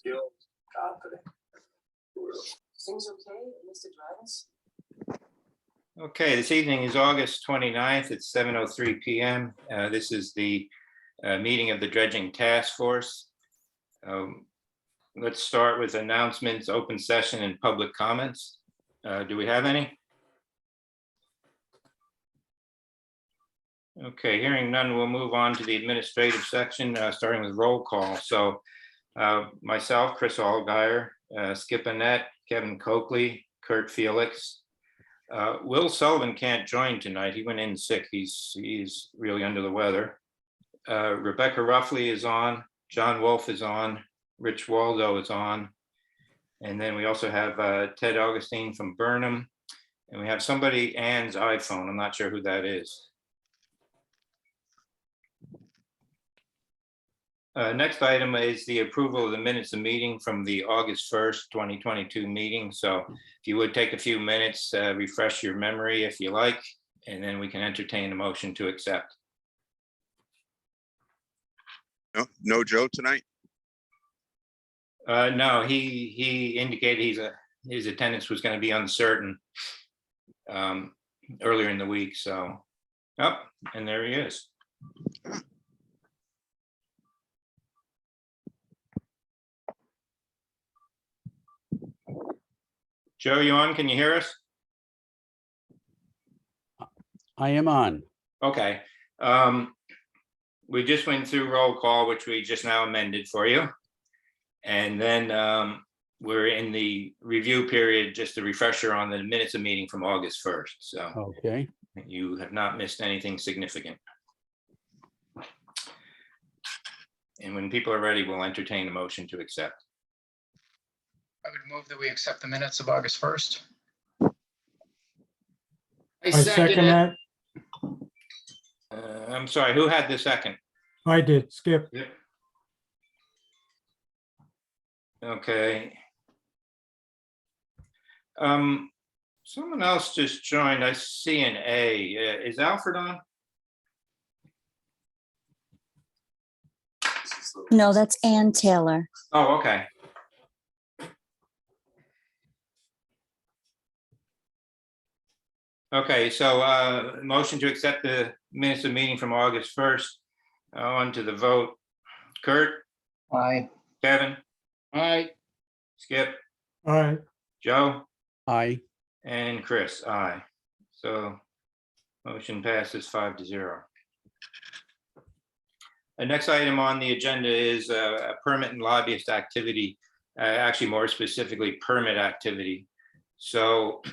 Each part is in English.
Feel confident. Things okay, Mr. Drivers? Okay, this evening is August 29th. It's 7:03 p.m. This is the meeting of the Dredging Task Force. Let's start with announcements, open session, and public comments. Do we have any? Okay, hearing none, we'll move on to the administrative section, starting with roll call. So myself, Chris Allgaier, Skip Annette, Kevin Coakley, Kurt Felix. Will Sullivan can't join tonight. He went in sick. He's really under the weather. Rebecca Ruffley is on. John Wolf is on. Rich Waldo is on. And then we also have Ted Augustine from Burnham. And we have somebody, Ann's iPhone. I'm not sure who that is. Next item is the approval of the minutes of meeting from the August 1st, 2022 meeting. So if you would take a few minutes, refresh your memory if you like, and then we can entertain a motion to accept. No Joe tonight? No, he indicated his attendance was going to be uncertain earlier in the week. So, and there he is. Joe, you on? Can you hear us? I am on. Okay. We just went through roll call, which we just now amended for you. And then we're in the review period, just a refresher on the minutes of meeting from August 1st. So Okay. you have not missed anything significant. And when people are ready, we'll entertain a motion to accept. I would move that we accept the minutes of August 1st. I second it. that. I'm sorry, who had the second? I did, Skip. Yep. Okay. Someone else just joined. I see an A. Is Alfred on? No, that's Ann Taylor. Oh, okay. Okay, so motion to accept the minutes of meeting from August 1st. On to the vote. Kurt? Aye. Kevin? Aye. Skip? Aye. Joe? Aye. And Chris, aye. So motion passes 5-0. The next item on the agenda is a permit and lobbyist activity, actually more specifically permit activity. So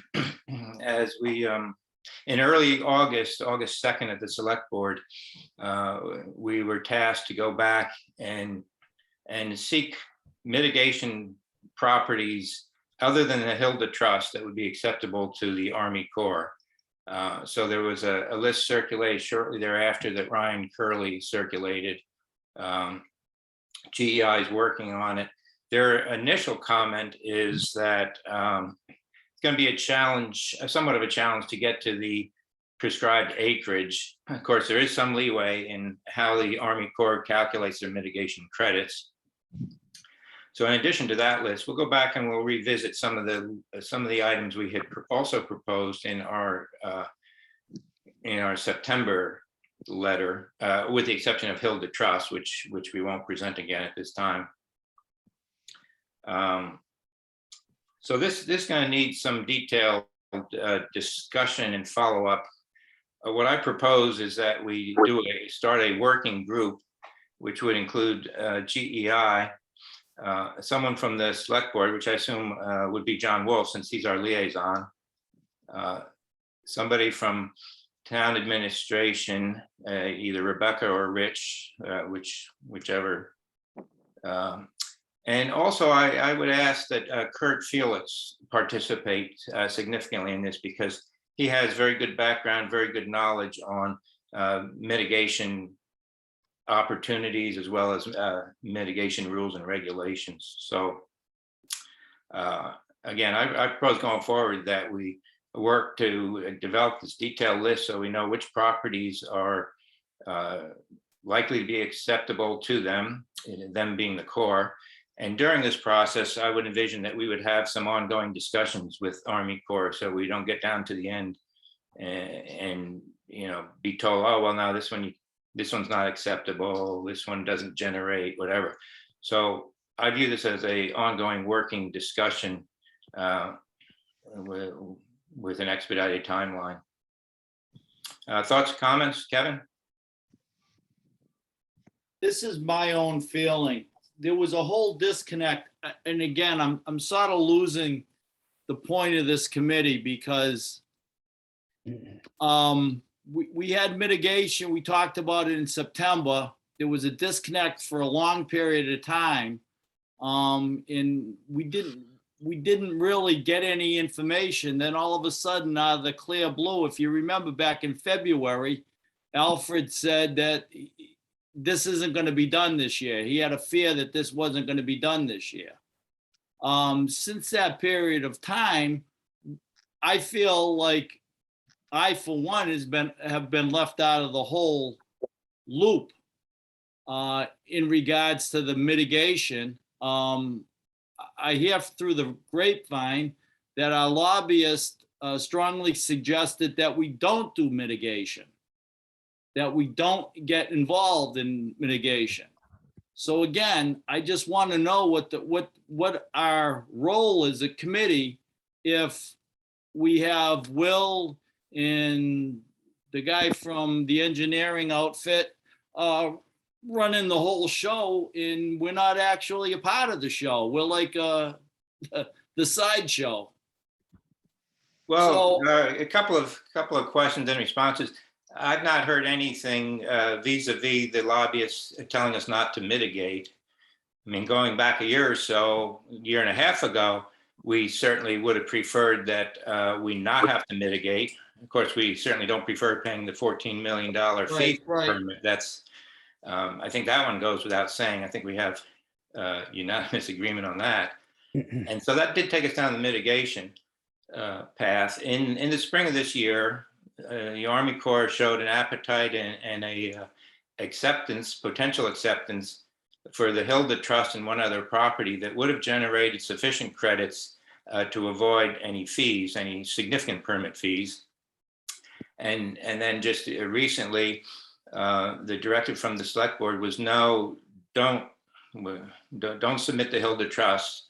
as we, in early August 2nd at the select board, we were tasked to go back and seek mitigation properties other than the Hilda Trust that would be acceptable to the Army Corps. So there was a list circulated shortly thereafter that Ryan Curley circulated. GEI is working on it. Their initial comment is that it's going to be a challenge, somewhat of a challenge to get to the prescribed acreage. Of course, there is some leeway in how the Army Corps calculates their mitigation credits. So in addition to that list, we'll go back and we'll revisit some of the items we had also proposed in our September letter, with the exception of Hilda Trust, which we won't present again at this time. So this is going to need some detailed discussion and follow up. What I propose is that we start a working group, which would include GEI, someone from the select board, which I assume would be John Wolf, since he's our liaison, somebody from town administration, either Rebecca or Rich, whichever. And also I would ask that Kurt Felix participate significantly in this, because he has very good background, very good knowledge on mitigation opportunities, as well as mitigation rules and regulations. So again, I propose going forward that we work to develop this detailed list so we know which properties are likely to be acceptable to them being the Corps, And during this process, I would envision that we would have some ongoing discussions with Army Corps, so we don't get down to the end and be told, oh, well, now this one's not acceptable, this one doesn't generate, whatever. So I view this as a ongoing working discussion with an expedited timeline. Thoughts, comments, Kevin? This is my own feeling. There was a whole disconnect. And again, I'm sort of losing the point of this committee because we had mitigation. We talked about it in September. There was a disconnect for a long period of time. And we didn't really get any information. Then all of a sudden, out of the clear blue, if you remember back in February, Alfred said that this isn't going to be done this year. He had a fear that this wasn't going to be done this year. Since that period of time, I feel like I, for one, have been left out of the whole loop in regards to the mitigation. I hear through the grapevine that our lobbyist strongly suggested that we don't do mitigation, that we don't get involved in mitigation. So again, I just want to know what our role as a committee if we have Will and the guy from the engineering outfit running the whole show, and we're not actually a part of the show. We're like the sideshow. Well, So- a couple of questions and responses. I've not heard anything vis-a-vis the lobbyists telling us not to mitigate. I mean, going back a year or so, a year and a half ago, we certainly would have preferred that we not have to mitigate. Of course, we certainly don't prefer paying the $14 million fee. Right. Permit. That's, I think that one goes without saying. I think we have unanimous agreement on that. And so that did take us down the mitigation path. In the spring of this year, the Army Corps showed an appetite and a potential acceptance for the Hilda Trust and one other property that would have generated sufficient credits to avoid any fees, any significant permit fees. And then just recently, the directive from the select board was no, don't submit the Hilda Trust.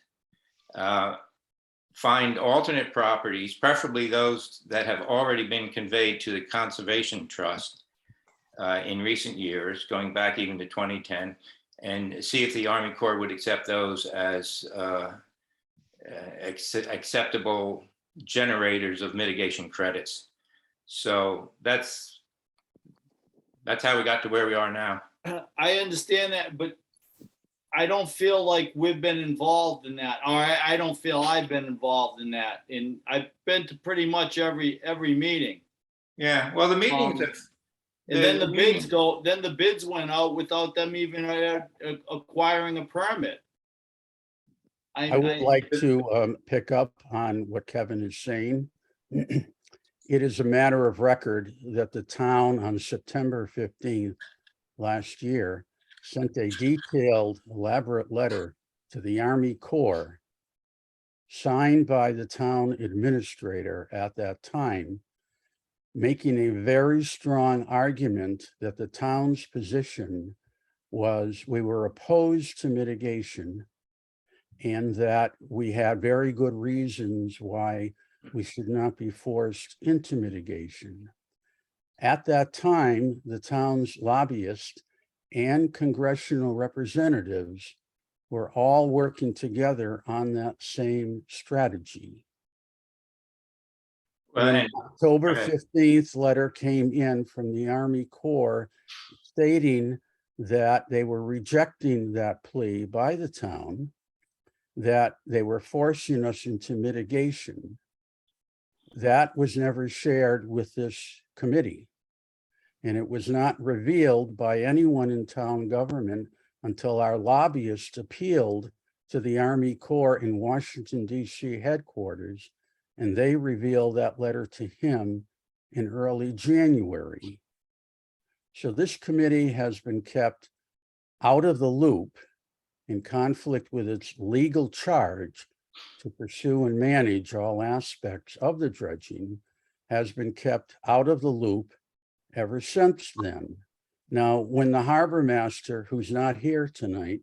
Find alternate properties, preferably those that have already been conveyed to the Conservation Trust in recent years, going back even to 2010, and see if the Army Corps would accept those as acceptable generators of mitigation credits. So that's how we got to where we are now. I understand that, but I don't feel like we've been involved in that, or I don't feel I've been involved in that. And I've been to pretty much every meeting. Yeah, well, the meetings have, And then the bids went out without them even acquiring a permit. I would like to pick up on what Kevin is saying. It is a matter of record that the town on September 15th last year sent a detailed, elaborate letter to the Army Corps signed by the town administrator at that time, making a very strong argument that the town's position was we were opposed to mitigation and that we had very good reasons why we should not be forced into mitigation. At that time, the town's lobbyists and congressional representatives were all working together on that same strategy. well, An October 15th letter came in from the Army Corps stating that they were rejecting that plea by the town, that they were forcing us into mitigation. That was never shared with this committee. And it was not revealed by anyone in town government until our lobbyists appealed to the Army Corps in Washington, D.C. headquarters, and they revealed that letter to him in early January. So this committee has been kept out of the loop in conflict with its legal charge to pursue and manage all aspects of the dredging, has been kept out of the loop ever since then. Now, when the harbor master, who's not here tonight,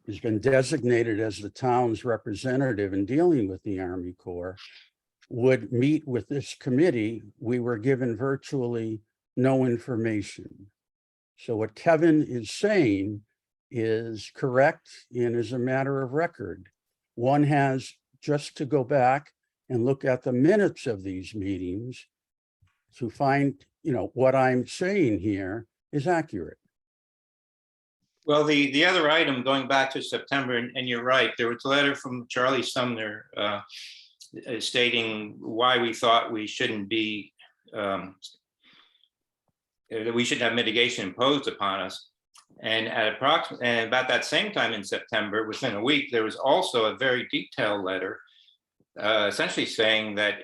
has been designated as the town's representative in dealing with the Army Corps, would meet with this committee, we were given virtually no information. So what Kevin is saying is correct and is a matter of record. One has just to go back and look at the minutes of these meetings to find, what I'm saying here is accurate. Well, the other item, going back to September, and you're right, there was a letter from Charlie Sumner stating why we thought we shouldn't be, that we should have mitigation imposed upon us. And at approximately about that same time in September, within a week, there was also a very detailed letter essentially saying that,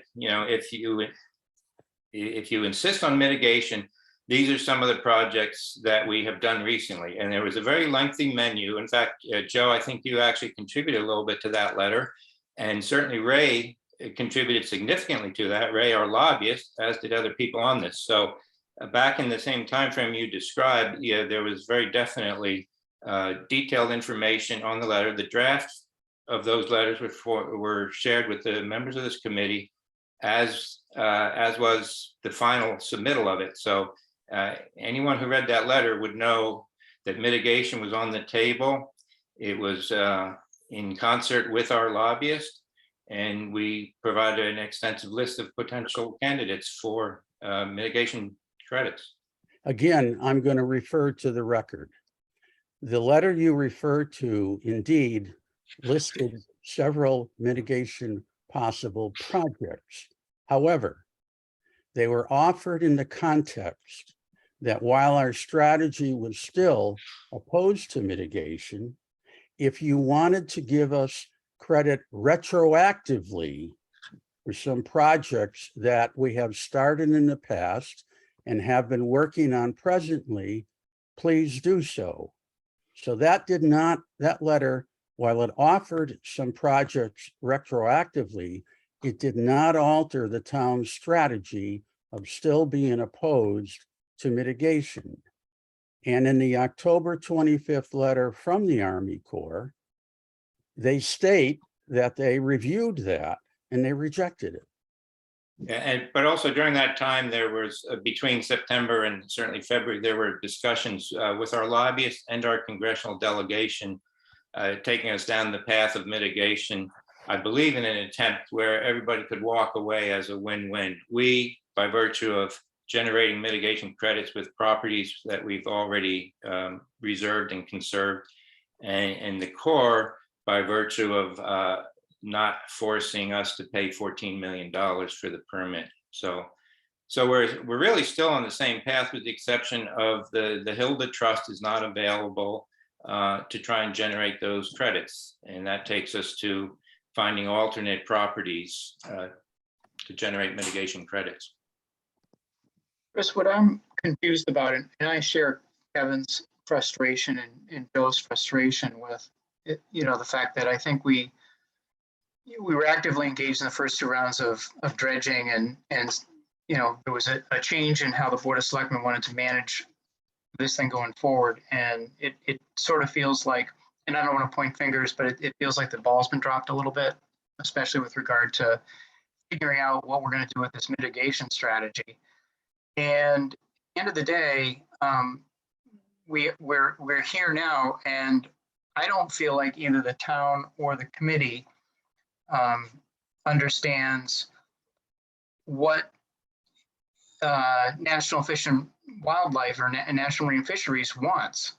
if you insist on mitigation, these are some of the projects that we have done recently. And there was a very lengthy menu. In fact, Joe, I think you actually contributed a little bit to that letter. And certainly Ray contributed significantly to that. Ray, our lobbyist, as did other people on this. So back in the same time frame you described, there was very definitely detailed information on the letter. The drafts of those letters were shared with the members of this committee, as was the final submittal of it. So anyone who read that letter would know that mitigation was on the table. It was in concert with our lobbyist, and we provided an extensive list of potential candidates for mitigation credits. Again, I'm going to refer to the record. The letter you refer to indeed listed several mitigation possible projects. However, they were offered in the context that while our strategy was still opposed to mitigation, if you wanted to give us credit retroactively for some projects that we have started in the past and have been working on presently, please do so. So that letter, while it offered some projects retroactively, it did not alter the town's strategy of still being opposed to mitigation. And in the October 25th letter from the Army Corps, they state that they reviewed that and they rejected it. But also during that time, there was between September and certainly February, there were discussions with our lobbyists and our congressional delegation taking us down the path of mitigation, I believe in an attempt where everybody could walk away as a win-win. We, by virtue of generating mitigation credits with properties that we've already reserved and conserved, and the Corps, by virtue of not forcing us to pay $14 million for the permit. So we're really still on the same path, with the exception of the Hilda Trust is not available to try and generate those credits. And that takes us to finding alternate properties to generate mitigation credits. Chris, what I'm confused about, and I share Kevin's frustration and Joe's frustration with it, the fact that I think we were actively engaged in the first two rounds of dredging, and there was a change in how the Board of Selectmen wanted to manage this thing going forward. And it sort of feels like, and I don't want to point fingers, but it feels like the ball's been dropped a little bit, especially with regard to figuring out what we're going to do with this mitigation strategy. And at the end of the day, we're here now, and I don't feel like either the town or the committee understands what National Fish and Wildlife or National Marine Fisheries wants.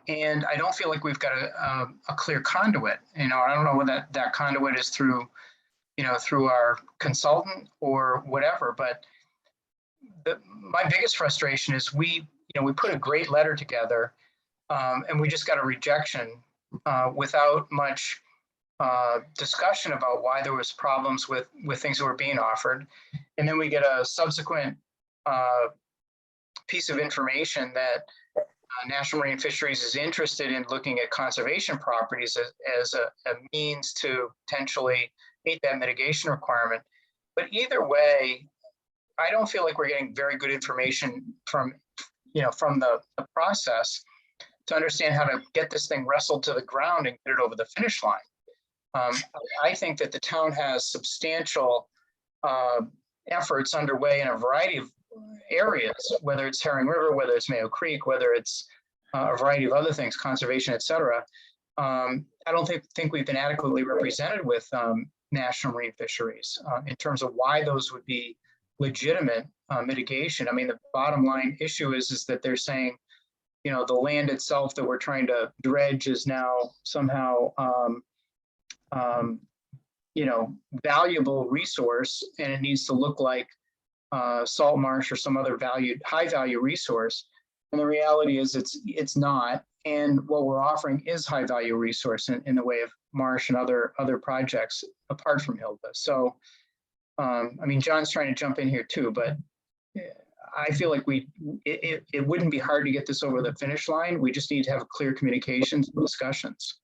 And I don't feel like we've got a clear conduit. I don't know whether that conduit is through our consultant or whatever, but my biggest frustration is we put a great letter together and we just got a rejection without much discussion about why there was problems with things that were being offered. And then we get a subsequent piece of information that National Marine Fisheries is interested in looking at conservation properties as a means to potentially meet that mitigation requirement. But either way, I don't feel like we're getting very good information from the process to understand how to get this thing wrestled to the ground and get it over the finish line. I think that the town has substantial efforts underway in a variety of areas, whether it's Herring River, whether it's Mayo Creek, whether it's a variety of other things, conservation, et cetera. I don't think we've been adequately represented with National Marine Fisheries in terms of why those would be legitimate mitigation. I mean, the bottom line issue is that they're saying, the land itself that we're trying to dredge is now somehow, valuable resource, and it needs to look like salt marsh or some other high value resource. And the reality is it's not. And what we're offering is high value resource in the way of marsh and other projects apart from Hilda. So, John's trying to jump in here too, but I feel like it wouldn't be hard to get this over the finish line. We just need to have clear communications and discussions.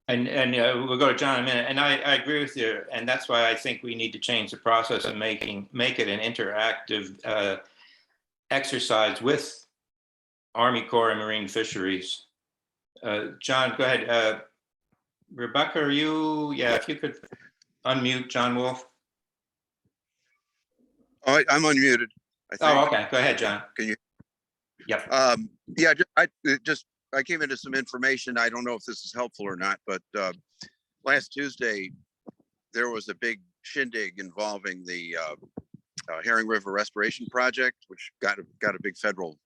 And we'll go to John in a minute. And I agree with you. And that's why I think we need to change the process and make it an interactive exercise with Army Corps and Marine Fisheries. John, go ahead. Rebecca, if you could unmute John Wolf. Oh, I'm unmuted. I think. Oh, okay. Go ahead, John. Can you? Yep. I came into some information. I don't know if this is helpful or not, but last Tuesday there was a big shindig involving the Herring River Restoration Project, which got a big federal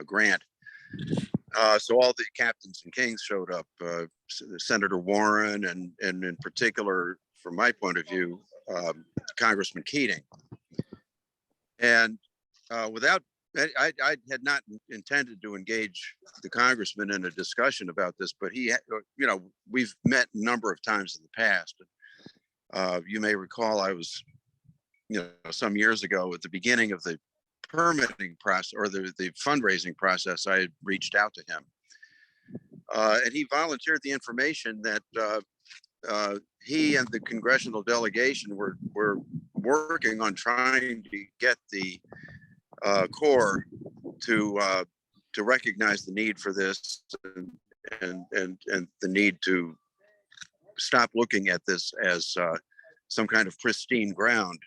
grant. So all the captains and kings showed up. Senator Warren and in particular, from my point of view, Congressman Keating. And I had not intended to engage the congressman in a discussion about this, but we've met a number of times in the past. You may recall I was, some years ago at the beginning of the permitting process or the fundraising process, I had reached out to him. And he volunteered the information that he and the congressional delegation were working on trying to get the Corps to recognize the need for this and the need to stop looking at this as some kind of pristine ground,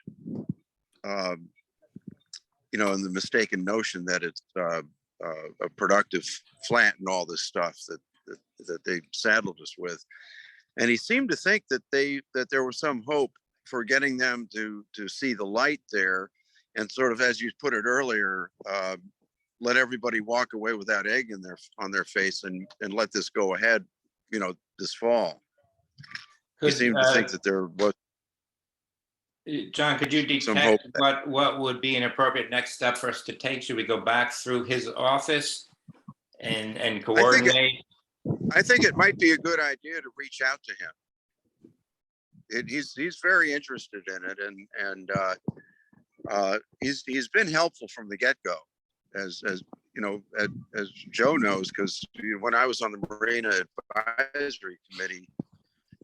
and the mistaken notion that it's a productive flat and all this stuff that they saddled us with. And he seemed to think that there was some hope for getting them to see the light there. And sort of, as you put it earlier, let everybody walk away with that egg on their face and let this go ahead, this fall. He seemed to think that there was. John, could you detect what would be an appropriate next step for us to take? Should we go back through his office and coordinate? I think it might be a good idea to reach out to him. He's very interested in it, and he's been helpful from the get-go, as Joe knows, because when I was on the Marina Advisory Committee,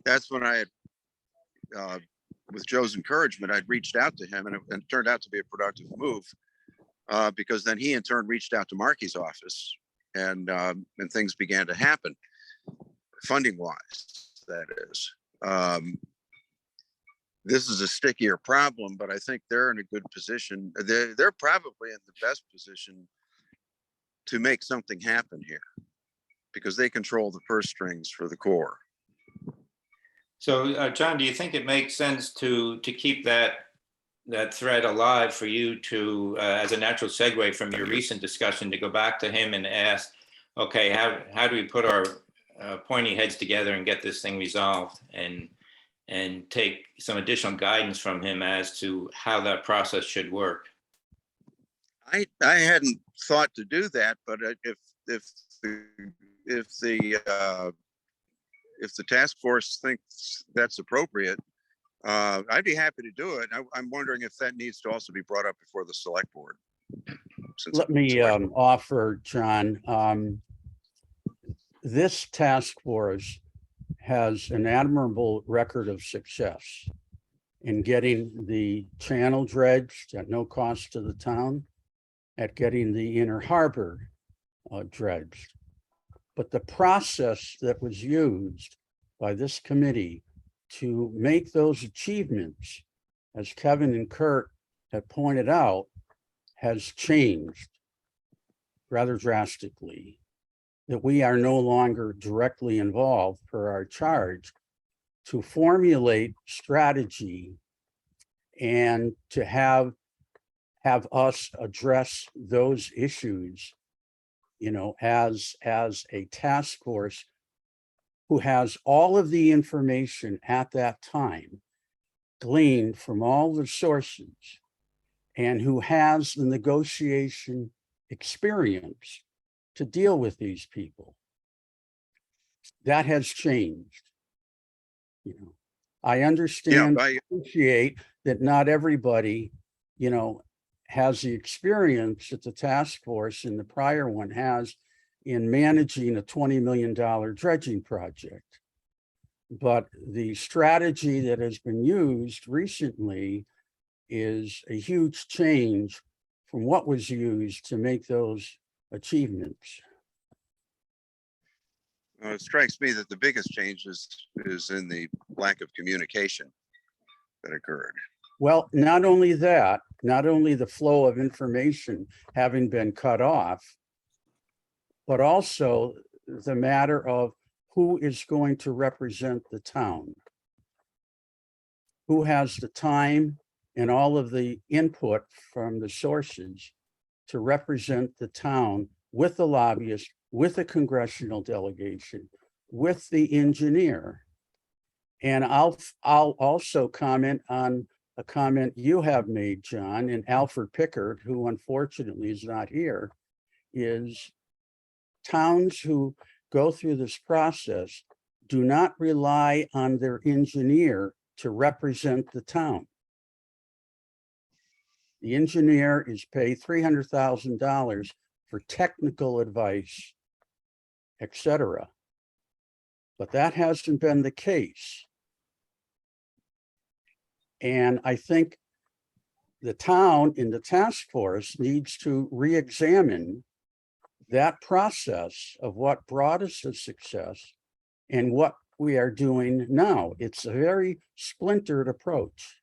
that's when I had, with Joe's encouragement, I'd reached out to him, and it turned out to be a productive move, because then he in turn reached out to Markey's office, and things began to happen, funding-wise, that is. This is a stickier problem, but I think they're in a good position. They're probably in the best position to make something happen here, because they control the purse strings for the Corps. So, John, do you think it makes sense to keep that thread alive for you to, as a natural segue from your recent discussion, to go back to him and ask, okay, how do we put our pointy heads together and get this thing resolved, and take some additional guidance from him as to how that process should work? I hadn't thought to do that, but if the task force thinks that's appropriate, I'd be happy to do it. I'm wondering if that needs to also be brought up before the select board. since let me offer, John, this task force has an admirable record of success in getting the channel dredged at no cost to the town, at getting the inner harbor dredged. But the process that was used by this committee to make those achievements, as Kevin and Kurt have pointed out, has changed rather drastically. That we are no longer directly involved per our charge to formulate strategy and to have us address those issues, you know, as a task force who has all of the information at that time gleaned from all the sources and who has the negotiation experience to deal with these people. That has changed. You know, I understand, appreciate that not everybody, you know, has the experience that the task force and the prior one has in managing a $20 million dredging project. But the strategy that has been used recently is a huge change from what was used to make those achievements. It strikes me that the biggest change is in the lack of communication that occurred. Well, not only that, not only the flow of information having been cut off, but also the matter of who is going to represent the town. Who has the time and all of the input from the sources to represent the town with the lobbyist, with the congressional delegation, with the engineer. And I'll also comment on a comment you have made, John, and Alfred Pickard, who unfortunately is not here, is towns who go through this process do not rely on their engineer to represent the town. The engineer is paid $300,000 for technical advice, etc. But that hasn't been the case. And I think the town in the task force needs to re-examine that process of what brought us to success and what we are doing now. It's a very splintered approach.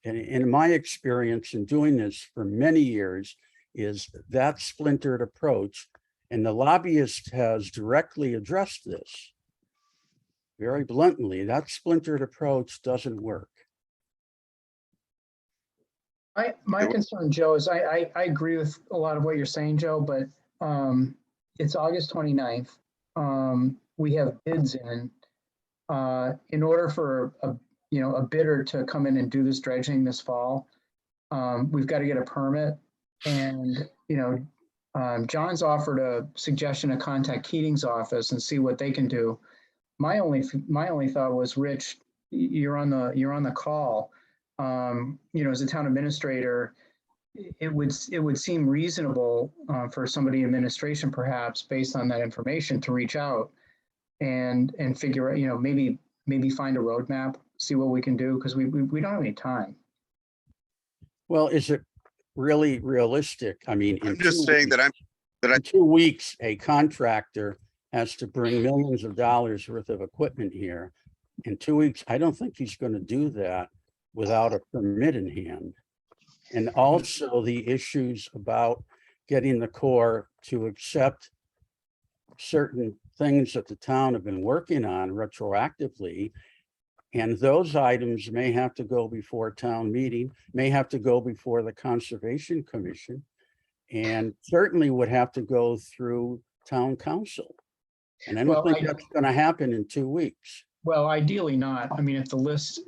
And in my experience in doing this for many years is that splintered approach, and the lobbyist has directly addressed this very bluntly. That splintered approach doesn't work. My concern, Joe, is I agree with a lot of what you're saying, Joe, but it's August 29th. We have bids in. In order for a bidder to come in and do this dredging this fall, we've got to get a permit. And John's offered a suggestion to contact Keating's office and see what they can do. My only thought was, Rich, you're on the call. As a town administrator, it would seem reasonable for somebody in administration, perhaps based on that information, to reach out and figure out, maybe find a roadmap, see what we can do, because we don't have any time. Well, is it really realistic? I mean, I'm just saying that in 2 weeks, a contractor has to bring millions of dollars worth of equipment here. In 2 weeks, I don't think he's going to do that without a permit in hand. And also the issues about getting the Corps to accept certain things that the town have been working on retroactively. And those items may have to go before town meeting, may have to go before the Conservation Commission, and certainly would have to go through town council. And I don't think that's going to happen in 2 weeks. Well, ideally not. I mean, if the list.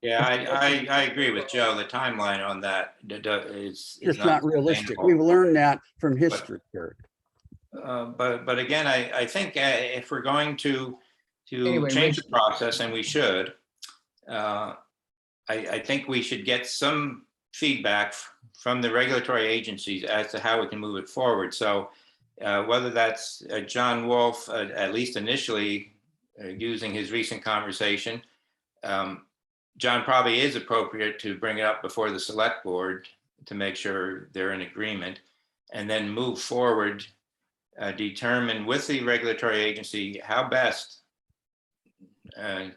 Yeah, I agree with Joe. The timeline on that is It's not realistic. We've learned that from history, Kurt. But again, I think if we're going to Anyway, change the process, and we should, I think we should get some feedback from the regulatory agencies as to how we can move it forward. So whether that's John Wolf, at least initially, using his recent conversation, John probably is appropriate to bring it up before the select board to make sure they're in agreement, and then move forward, determine with the regulatory agency how best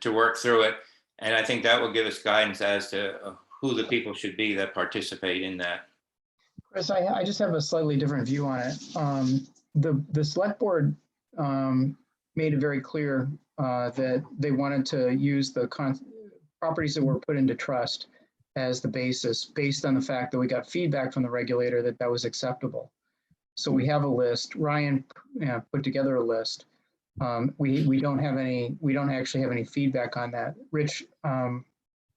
to work through it. And I think that will give us guidance as to who the people should be that participate in that. Chris, I just have a slightly different view on it. The select board made it very clear that they wanted to use the properties that were put into trust as the basis, based on the fact that we got feedback from the regulator that that was acceptable. So we have a list. Ryan put together a list. We don't actually have any feedback on that. Rich,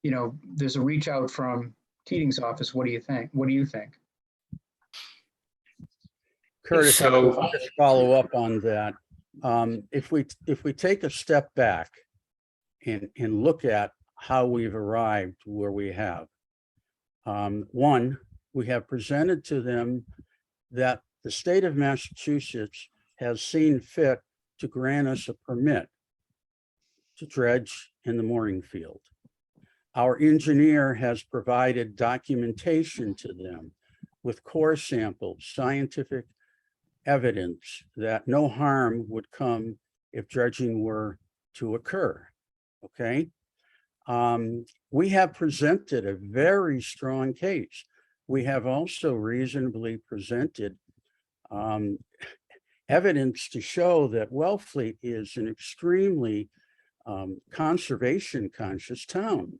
there's a reach out from Keating's office. What do you think? What do you think? Curtis, So- I'll just follow up on that. If we take a step back and look at how we've arrived where we have, one, we have presented to them that the state of Massachusetts has seen fit to grant us a permit to dredge in the mooring field. Our engineer has provided documentation to them with core samples, scientific evidence that no harm would come if dredging were to occur, okay? We have presented a very strong case. We have also reasonably presented evidence to show that Wellfleet is an extremely conservation conscious town,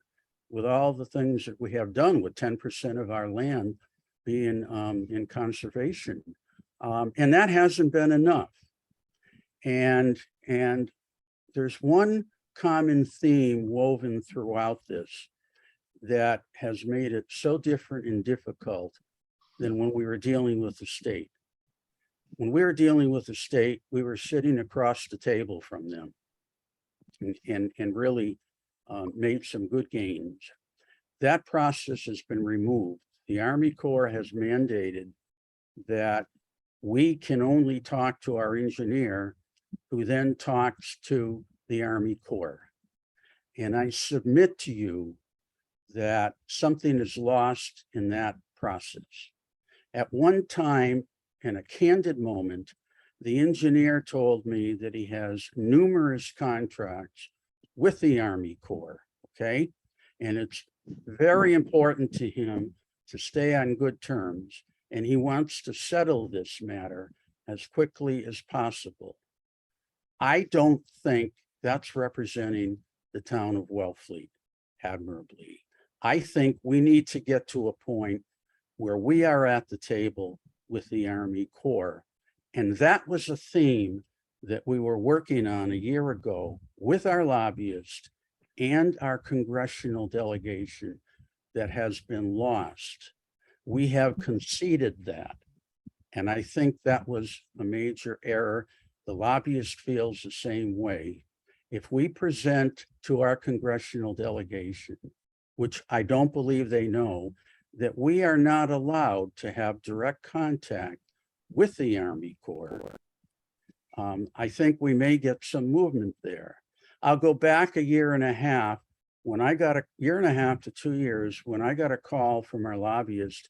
with all the things that we have done, with 10% of our land being in conservation. And that hasn't been enough. And there's one common theme woven throughout this that has made it so different and difficult than when we were dealing with the state. When we were dealing with the state, we were sitting across the table from them and really made some good gains. That process has been removed. The Army Corps has mandated that we can only talk to our engineer, who then talks to the Army Corps. And I submit to you that something is lost in that process. At one time, in a candid moment, the engineer told me that he has numerous contracts with the Army Corps, okay? And it's very important to him to stay on good terms, and he wants to settle this matter as quickly as possible. I don't think that's representing the town of Wellfleet admirably. I think we need to get to a point where we are at the table with the Army Corps. And that was a theme that we were working on a year ago with our lobbyists and our congressional delegation that has been lost. We have conceded that. And I think that was a major error. The lobbyist feels the same way. If we present to our congressional delegation, which I don't believe they know, that we are not allowed to have direct contact with the Army Corps, I think we may get some movement there. I'll go back a year and a half, when I got a year and a half to 2 years, when I got a call from our lobbyist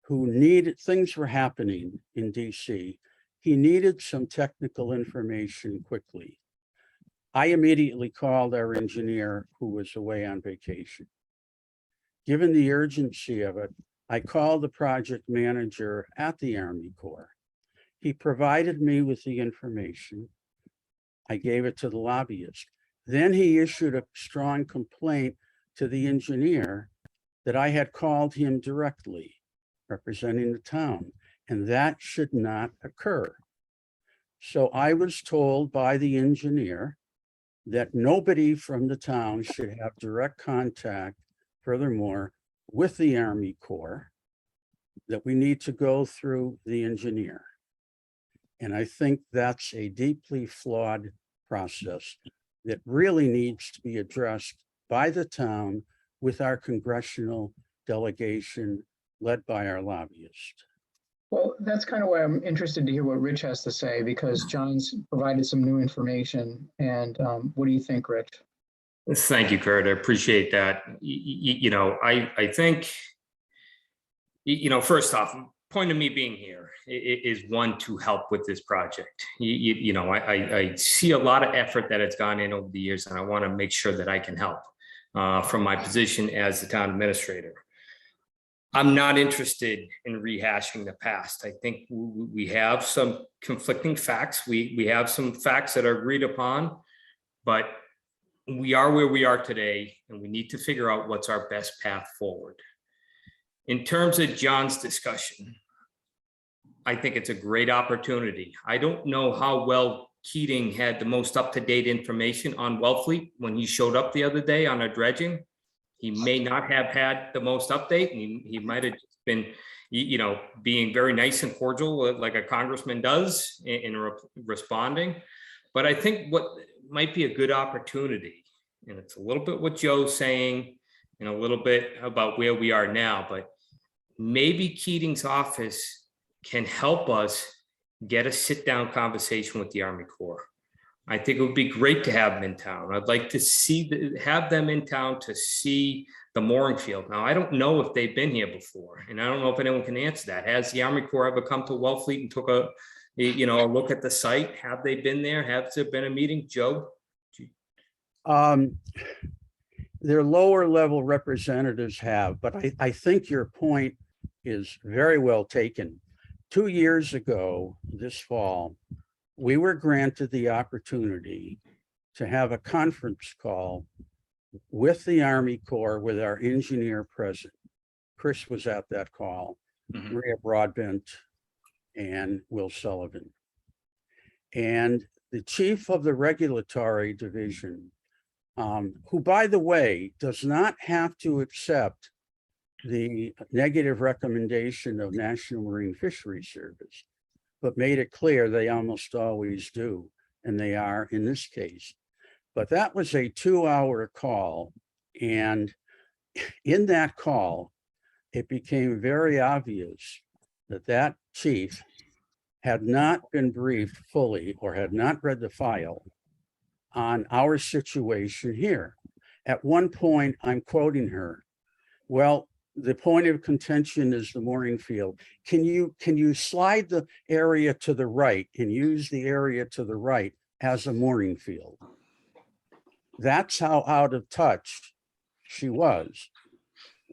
who needed, things were happening in DC. He needed some technical information quickly. I immediately called our engineer, who was away on vacation. Given the urgency of it, I called the project manager at the Army Corps. He provided me with the information. I gave it to the lobbyist. Then he issued a strong complaint to the engineer that I had called him directly, representing the town, and that should not occur. So I was told by the engineer that nobody from the town should have direct contact, furthermore, with the Army Corps, that we need to go through the engineer. And I think that's a deeply flawed process that really needs to be addressed by the town with our congressional delegation led by our lobbyist. Well, that's kind of why I'm interested to hear what Rich has to say, because John's provided some new information. And what do you think, Rich? Thank you, Kurt. I appreciate that. I think, first off, point of me being here is one, to help with this project. I see a lot of effort that has gone in over the years, and I want to make sure that I can help from my position as the town administrator. I'm not interested in rehashing the past. I think we have some conflicting facts. We have some facts that are agreed upon, but we are where we are today, and we need to figure out what's our best path forward. In terms of John's discussion, I think it's a great opportunity. I don't know how well Keating had the most up-to-date information on Wellfleet when he showed up the other day on a dredging. He may not have had the most update, and he might have just been, being very nice and cordial, like a congressman does in responding. But I think what might be a good opportunity, and it's a little bit what Joe's saying and a little bit about where we are now, but maybe Keating's office can help us get a sit-down conversation with the Army Corps. I think it would be great to have them in town. I'd like to have them in town to see the mooring field. Now, I don't know if they've been here before, and I don't know if anyone can answer that. Has the Army Corps ever come to Wellfleet and took a look at the site? Have they been there? Has there been a meeting, Joe? Their lower level representatives have, but I think your point is very well taken. 2 years ago, this fall, we were granted the opportunity to have a conference call with the Army Corps, with our engineer present. Chris was at that call, Maria Broadbent and Will Sullivan. And the chief of the regulatory division, who, by the way, does not have to accept the negative recommendation of National Marine Fisheries Service, but made it clear they almost always do, and they are in this case. But that was a 2-hour call, and in that call, it became very obvious that that chief had not been briefed fully or had not read the file on our situation here. At one point, I'm quoting her, well, the point of contention is the mooring field. Can you slide the area to the right and use the area to the right as a mooring field? That's how out of touch she was.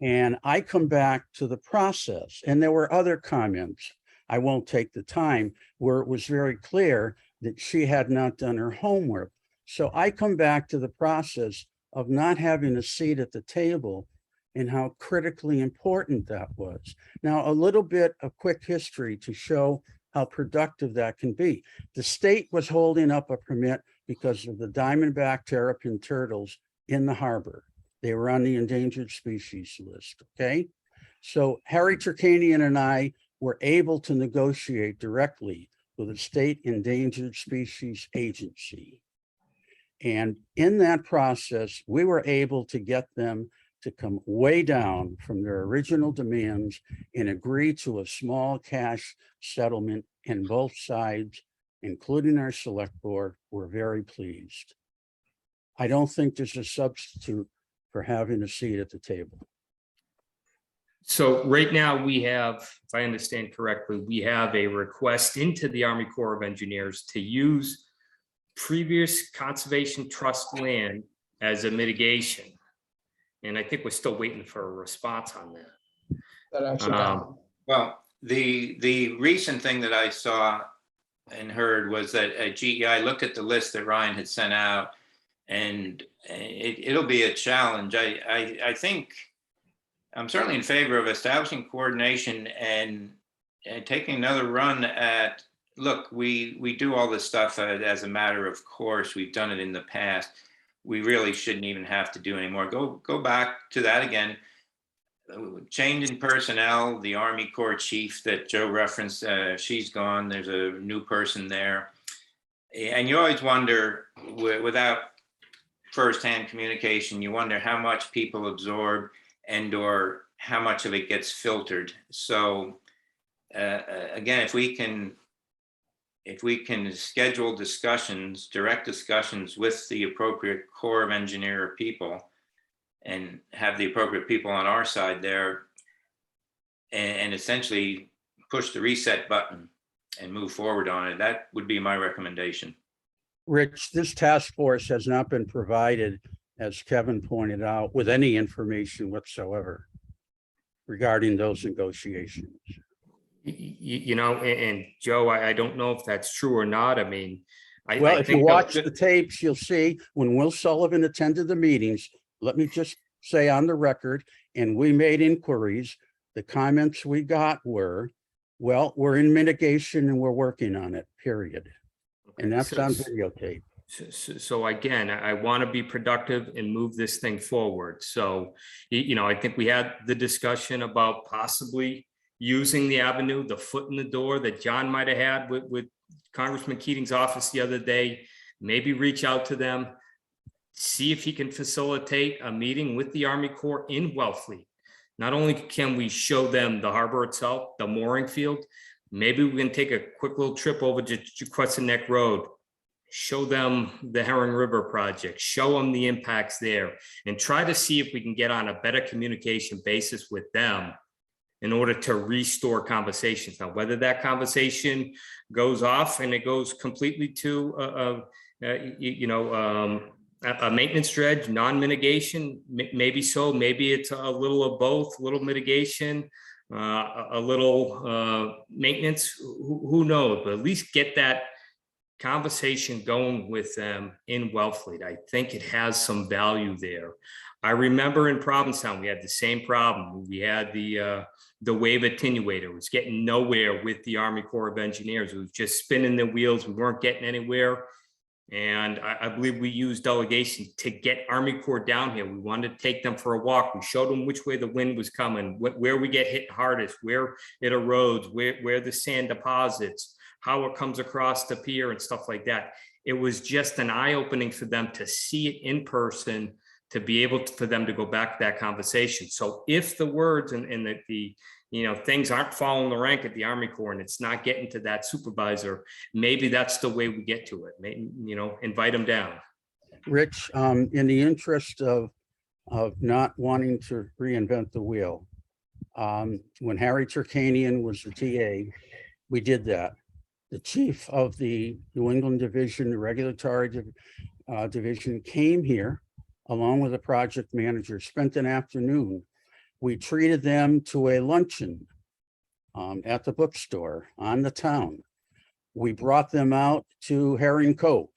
And I come back to the process, and there were other comments, I won't take the time, where it was very clear that she had not done her homework. So I come back to the process of not having a seat at the table and how critically important that was. Now, a little bit of quick history to show how productive that can be. The state was holding up a permit because of the diamondback terrapin turtles in the harbor. They were on the endangered species list, okay? So Harry Turkanian and I were able to negotiate directly with the state endangered species agency. And in that process, we were able to get them to come way down from their original demands and agree to a small cash settlement, and both sides, including our select board, were very pleased. I don't think there's a substitute for having a seat at the table. So right now we have, if I understand correctly, we have a request into the Army Corps of Engineers to use previous Conservation Trust land as a mitigation. And I think we're still waiting for a response on that. That actually happened. Well, the recent thing that I saw and heard was that at GEI looked at the list that Ryan had sent out, and it'll be a challenge. I think I'm certainly in favor of establishing coordination and taking another run at, look, we do all this stuff as a matter of course. We've done it in the past. We really shouldn't even have to do anymore. Go back to that again. Change in personnel, the Army Corps chief that Joe referenced, she's gone. There's a new person there. And you always wonder, without firsthand communication, you wonder how much people absorb and or how much of it gets filtered. So again, if we can schedule discussions, direct discussions with the appropriate Corps of Engineer people and have the appropriate people on our side there and essentially push the reset button and move forward on it, that would be my recommendation. Rich, this task force has not been provided, as Kevin pointed out, with any information whatsoever regarding those negotiations. You know, and Joe, I don't know if that's true or not. I mean, Well, I if you think watch the tapes, you'll see when Will Sullivan attended the meetings, let me just say on the record, and we made inquiries, the comments we got were, well, we're in mitigation and we're working on it, period. And that's on videotape. So again, I want to be productive and move this thing forward. So, you know, I think we had the discussion about possibly using the avenue, the foot in the door that John might have had with Congressman Keating's office the other day. Maybe reach out to them, see if he can facilitate a meeting with the Army Corps in Wellfleet. Not only can we show them the harbor itself, the mooring field, maybe we can take a quick little trip over to Quetzal Neck Road, show them the Herring River project, show them the impacts there, and try to see if we can get on a better communication basis with them in order to restore conversations. Now, whether that conversation goes off and it goes completely to a maintenance dredge, non-mitigation, maybe so, maybe it's a little of both, a little mitigation, a little maintenance, who knows, but at least get that conversation going with them in Wellfleet. I think it has some value there. I remember in Provincetown, we had the same problem. We had the wave attenuator. It was getting nowhere with the Army Corps of Engineers. It was just spinning the wheels. We weren't getting anywhere. And I believe we used delegation to get Army Corps down here. We wanted to take them for a walk. We showed them which way the wind was coming, where we get hit hardest, where it erodes, where the sand deposits, how it comes across the pier and stuff like that. It was just an eye-opening for them to see it in person, to be able for them to go back to that conversation. So if the words and the things aren't following the rank at the Army Corps and it's not getting to that supervisor, maybe that's the way we get to it. Maybe, invite them down. Rich, in the interest of not wanting to reinvent the wheel, when Harry Turkanian was the TA, we did that. The chief of the New England Division, the regulatory division, came here along with a project manager, spent an afternoon. We treated them to a luncheon at the bookstore on the town. We brought them out to Herring Cove.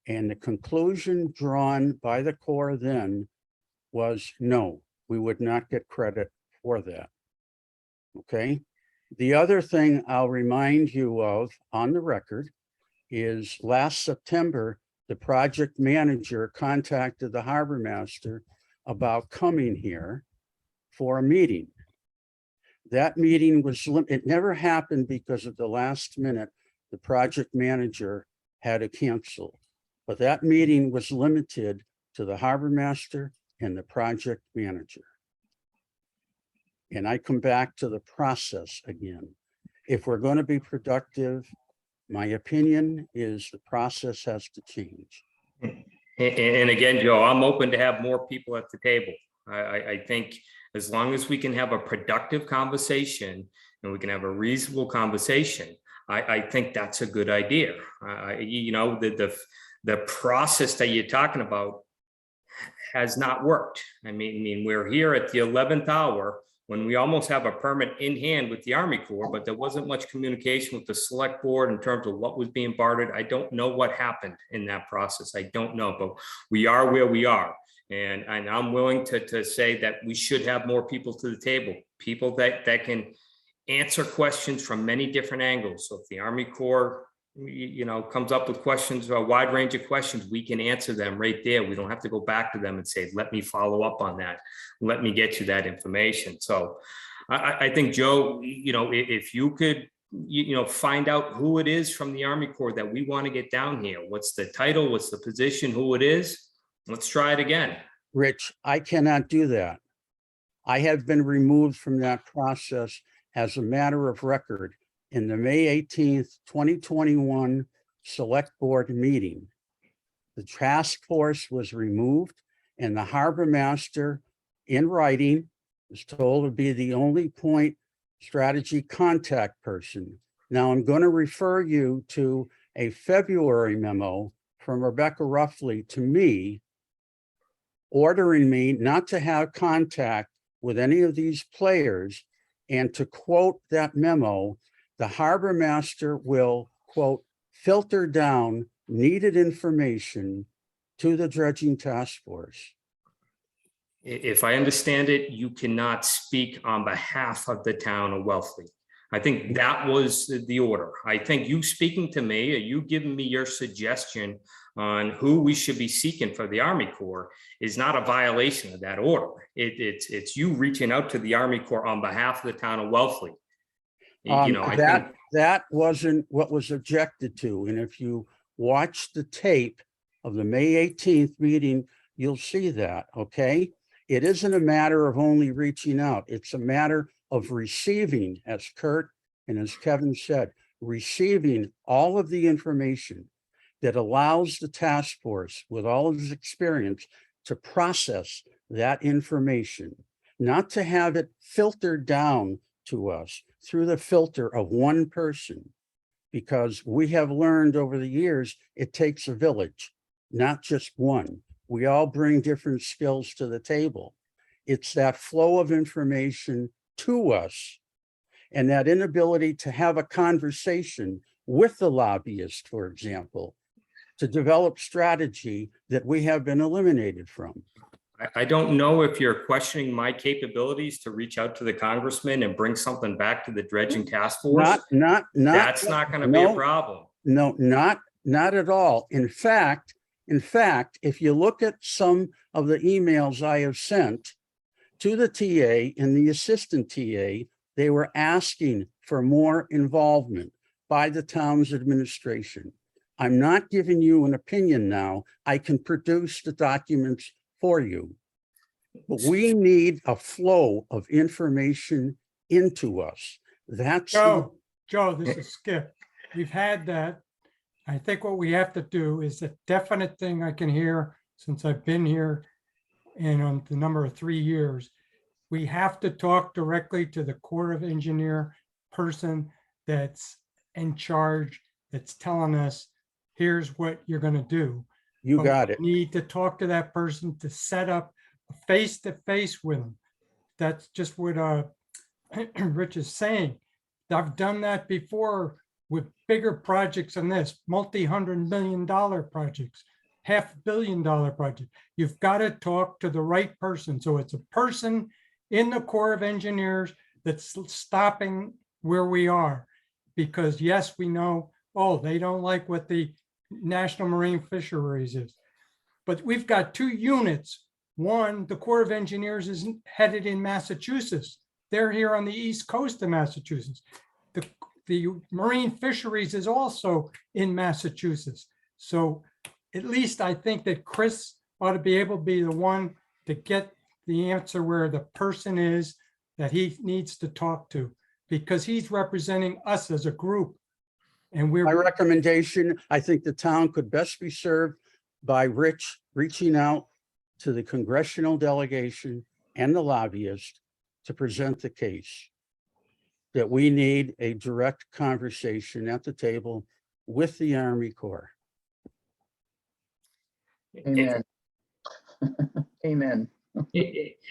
And the conclusion drawn by the Corps then was no, we would not get credit for that. Okay. The other thing I'll remind you of on the record is last September, the project manager contacted the harbor master about coming here for a meeting. That meeting was, it never happened because of the last minute, the project manager had to cancel. But that meeting was limited to the harbor master and the project manager. And I come back to the process again. If we're going to be productive, my opinion is the process has to change. And again, Joe, I'm open to have more people at the table. I think as long as we can have a productive conversation and we can have a reasonable conversation, I think that's a good idea. The process that you're talking about has not worked. I mean, we're here at the 11th hour when we almost have a permit in hand with the Army Corps, but there wasn't much communication with the select board in terms of what was being bartered. I don't know what happened in that process. I don't know, but we are where we are. And I'm willing to say that we should have more people to the table, people that can answer questions from many different angles. So if the Army Corps comes up with questions, a wide range of questions, we can answer them right there. We don't have to go back to them and say, let me follow up on that. Let me get you that information. So I think, Joe, if you could, find out who it is from the Army Corps that we want to get down here. What's the title? What's the position? Who it is? Let's try it again. Rich, I cannot do that. I have been removed from that process as a matter of record in the May 18th, 2021 Select Board meeting. The task force was removed and the harbor master in writing was told to be the only point strategy contact person. Now I'm going to refer you to a February memo from Rebecca Wellfleet to me, ordering me not to have contact with any of these players. And to quote that memo, the harbor master will, quote, filter down needed information to the dredging task force. If I understand it, you cannot speak on behalf of the town of Wellfleet. I think that was the order. I think you speaking to me, or you giving me your suggestion on who we should be seeking for the Army Corps is not a violation of that order. It's you reaching out to the Army Corps on behalf of the town of Wellfleet. You know, I think that wasn't what was objected to. And if you watch the tape of the May 18th meeting, you'll see that, okay? It isn't a matter of only reaching out. It's a matter of receiving, as Kurt and as Kevin said, receiving all of the information that allows the task force with all of his experience to process that information, not to have it filtered down to us through the filter of one person, because we have learned over the years, it takes a village, not just one. We all bring different skills to the table. It's that flow of information to us and that inability to have a conversation with the lobbyist, for example, to develop strategy that we have been eliminated from. I don't know if you're questioning my capabilities to reach out to the congressman and bring something back to the dredging task force. That's not going to be a problem. No, not at all. In fact, if you look at some of the emails I have sent to the TA and the assistant TA, they were asking for more involvement by the town's administration. I'm not giving you an opinion now. I can produce the documents for you. But we need a flow of information into us. That's Joe, this is Skip. We've had that. I think what we have to do is a definite thing I can hear since I've been here and on the number of 3 years. We have to talk directly to the Corps of Engineer person that's in charge, that's telling us, here's what you're going to do. You got it. We need to talk to that person to set up a face-to-face with them. That's just what Rich is saying. I've done that before with bigger projects than this, multi-$100 million projects, $500 million project. You've got to talk to the right person. So it's a person in the Corps of Engineers that's stopping where we are. Because yes, we know, oh, they don't like what the National Marine Fisheries is. But we've got 2 units. One, the Corps of Engineers is headed in Massachusetts. They're here on the East Coast of Massachusetts. The Marine Fisheries is also in Massachusetts. So at least I think that Chris ought to be able to be the one to get the answer where the person is that he needs to talk to, because he's representing us as a group. And My recommendation, I think the town could best be served by Rich reaching out to the congressional delegation and the lobbyist to present the case that we need a direct conversation at the table with the Army Corps. Amen. Amen.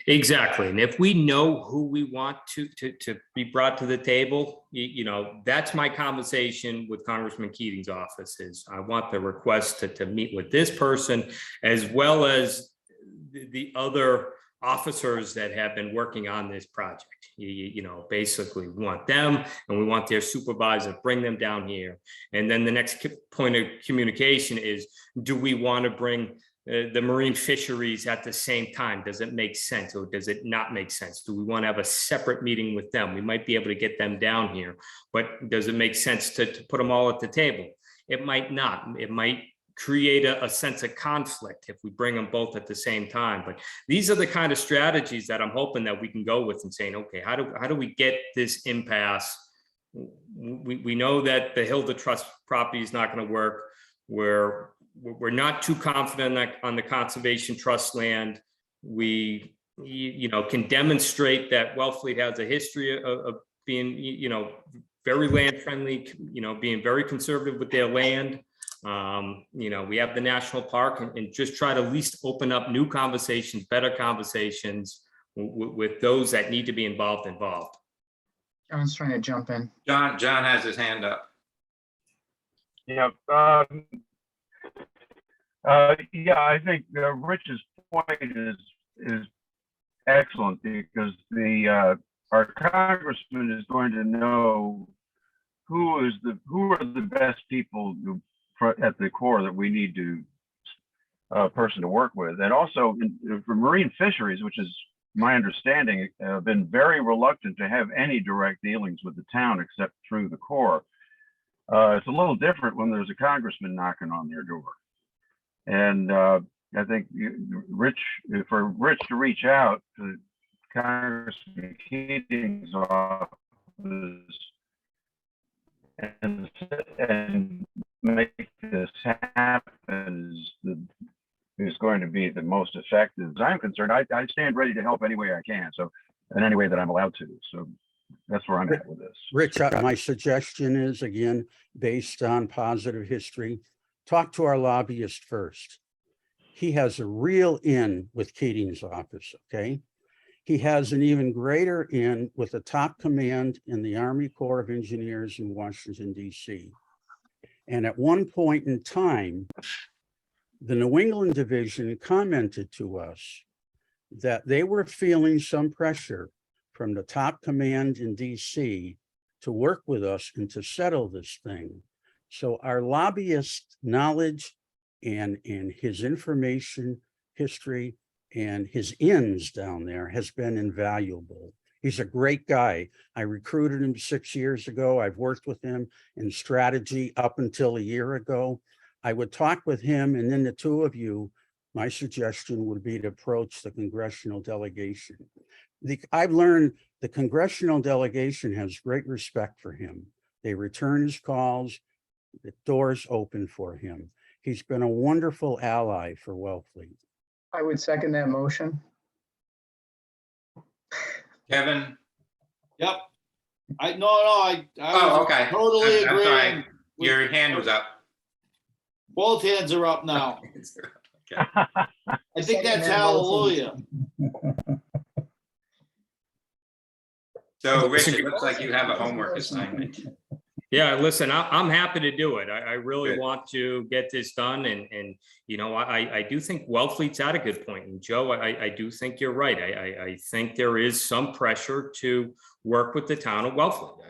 Exactly. And if we know who we want to be brought to the table, you know, that's my conversation with Congressman Keating's office is I want the request to meet with this person as well as the other officers that have been working on this project. You know, basically we want them and we want their supervisor, bring them down here. And then the next point of communication is, do we want to bring the marine fisheries at the same time? Does it make sense or does it not make sense? Do we want to have a separate meeting with them? We might be able to get them down here, but does it make sense to put them all at the table? It might not. It might create a sense of conflict if we bring them both at the same time. But these are the kind of strategies that I'm hoping that we can go with and saying, okay, how do we get this impasse? We know that the Hilda Trust property is not going to work. We're not too confident on the Conservation Trust land. We can demonstrate that Wellfleet has a history of being very land friendly, being very conservative with their land. We have the national park, and just try to at least open up new conversations, better conversations with those that need to be involved. John's trying to jump in. John has his hand up. Yeah, I think Rich's point is excellent, because our congressman is going to know who are the best people at the core that we need to person to work with. And also for marine fisheries, which is my understanding, have been very reluctant to have any direct dealings with the town except through the Corps. It's a little different when there's a congressman knocking on their door. And I think for Rich to reach out to Congressman Keating's office and make this happen is going to be the most effective. As I'm concerned, I stand ready to help any way I can. So, in any way that I'm allowed to. So that's where I'm at with this. Rich, my suggestion is, again, based on positive history, talk to our lobbyist first. He has a real in with Keating's office, okay? He has an even greater in with the top command in the Army Corps of Engineers in Washington, D.C. And at one point in time, the New England division commented to us that they were feeling some pressure from the top command in DC to work with us and to settle this thing. So our lobbyist knowledge and his information, history, and his ins down there has been invaluable. He's a great guy. I recruited him 6 years ago. I've worked with him in strategy up until a year ago. I would talk with him, and then the two of you, my suggestion would be to approach the congressional delegation. I've learned the congressional delegation has great respect for him. They return his calls, the doors open for him. He's been a wonderful ally for Wellfleet. I would second that motion. Kevin? Yep. I Okay. totally I'm agree. sorry. Your hand was up. Both hands are up now. Okay. I think that's hallelujah. So Rich, it looks like you have a homework assignment. Yeah, listen, I'm happy to do it. I really Good. want to get this done, and I do think Wellfleet's at a good point. And Joe, I do think you're right. I think there is some pressure to work with the town of Wellfleet.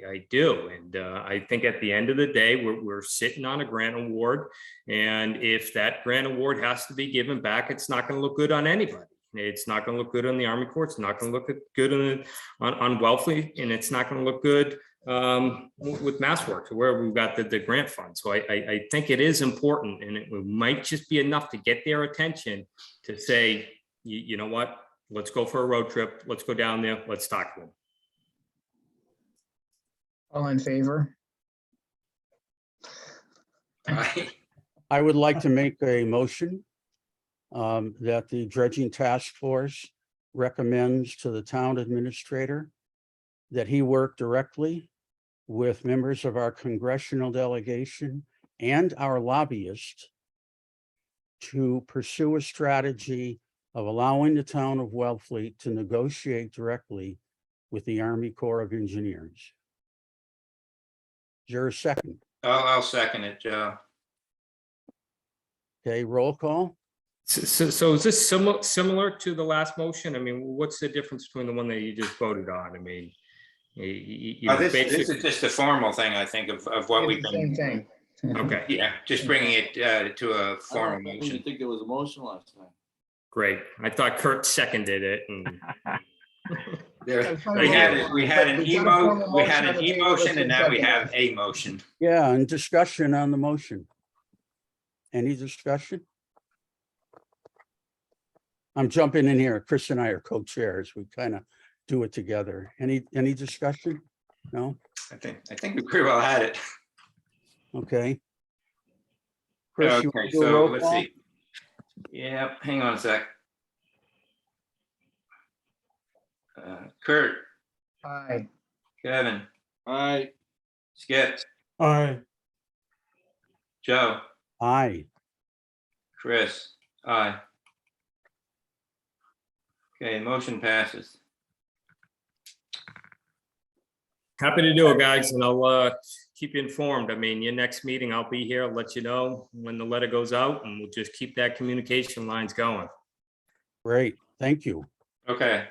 I do, and I think at the end of the day, we're sitting on a grant award, and if that grant award has to be given back, it's not going to look good on anybody. It's not going to look good on the Army Corps. It's not going to look good on Wellfleet, and it's not going to look good with MassWorks, where we've got the grant fund. So I think it is important, and it might just be enough to get their attention to say, you know what, let's go for a road trip. Let's go down there. Let's talk to them. All in favor? I would like to make a motion that the dredging task force recommends to the town administrator that he work directly with members of our congressional delegation and our lobbyists to pursue a strategy of allowing the town of Wellfleet to negotiate directly with the Army Corps of Engineers. Is there a second? I'll second it, Joe. Okay, roll call. So is this similar to the last motion? I mean, what's the difference between the one that you just voted on? I mean, This is just a formal thing, I think, of what we've Same been. thing. Okay, Yeah, just bringing it to a I formal don't motion. think there was a motion last time. great. I thought Kurt seconded it. And We had an emotion and now we have a motion. Yeah, and discussion on the motion. Any discussion? I'm jumping in here. Chris and I are co-chairs. We kind of do it together. Any discussion? No? I think we pretty well had it. Okay. Chris, you Okay, wanna do a so roll let's call? see. Yeah, hang on a sec. Kurt, Aye. Kevin, Aye. Skip, Aye. Joe, Aye. Chris, aye. Okay, motion passes. Happy to do it, guys, and I'll keep you informed. I mean, your next meeting, I'll be here, I'll let you know when the letter goes out, and we'll just keep that communication lines going. Great. Thank you. Okay,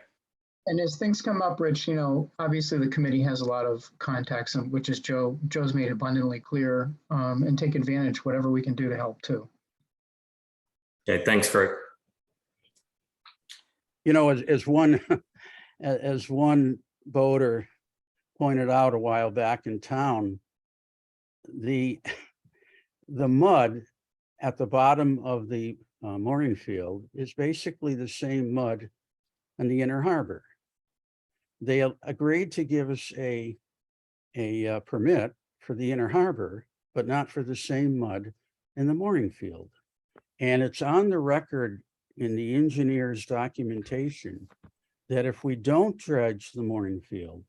And as things come up, Rich, obviously the committee has a lot of contacts, and which is Joe's made abundantly clear, and take advantage, whatever we can do to help too. Okay, thanks for As one, as one voter pointed out a while back in town, the mud at the bottom of the mooring field is basically the same mud in the Inner Harbor. They agreed to give us a permit for the Inner Harbor, but not for the same mud in the mooring field. And it's on the record in the engineer's documentation that if we don't dredge the mooring field,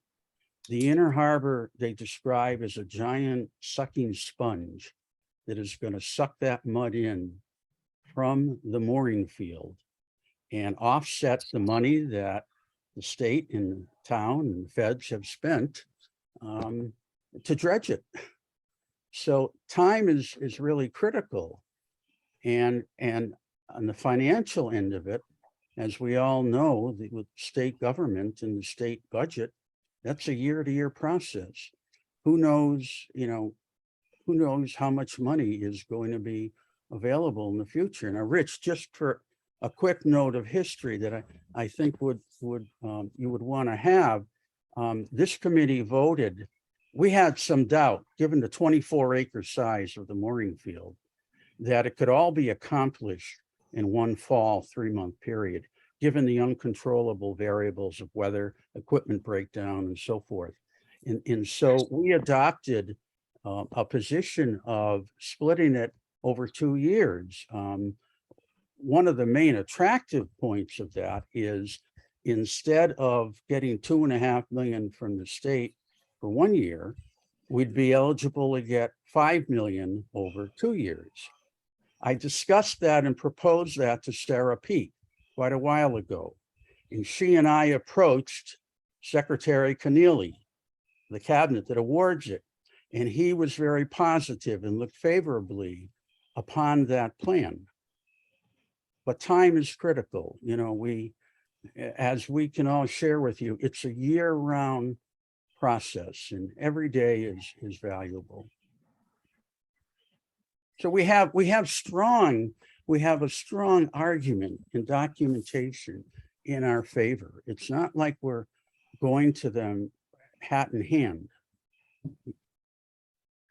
the Inner Harbor they describe as a giant sucking sponge that is going to suck that mud in from the mooring field and offset the money that the state and the town and feds have spent to dredge it. So time is really critical. And on the financial end of it, as we all know, with state government and the state budget, that's a year-to-year process. Who knows how much money is going to be available in the future. Now, Rich, just for a quick note of history that I think you would want to have, this committee voted. We had some doubt, given the 24-acre size of the mooring field, that it could all be accomplished in one fall 3-month period, given the uncontrollable variables of weather, equipment breakdown, and so forth. And so we adopted a position of splitting it over 2 years. One of the main attractive points of that is instead of getting $2.5 million from the state for 1 year, we'd be eligible to get $5 million over 2 years. I discussed that and proposed that to Sarah Peak quite a while ago. And she and I approached Secretary Keneally, the cabinet that awards it. And he was very positive and looked favorably upon that plan. But time is critical. As we can all share with you, it's a year-round process and every day is valuable. So we have a strong argument and documentation in our favor. It's not like we're going to them hat in hand.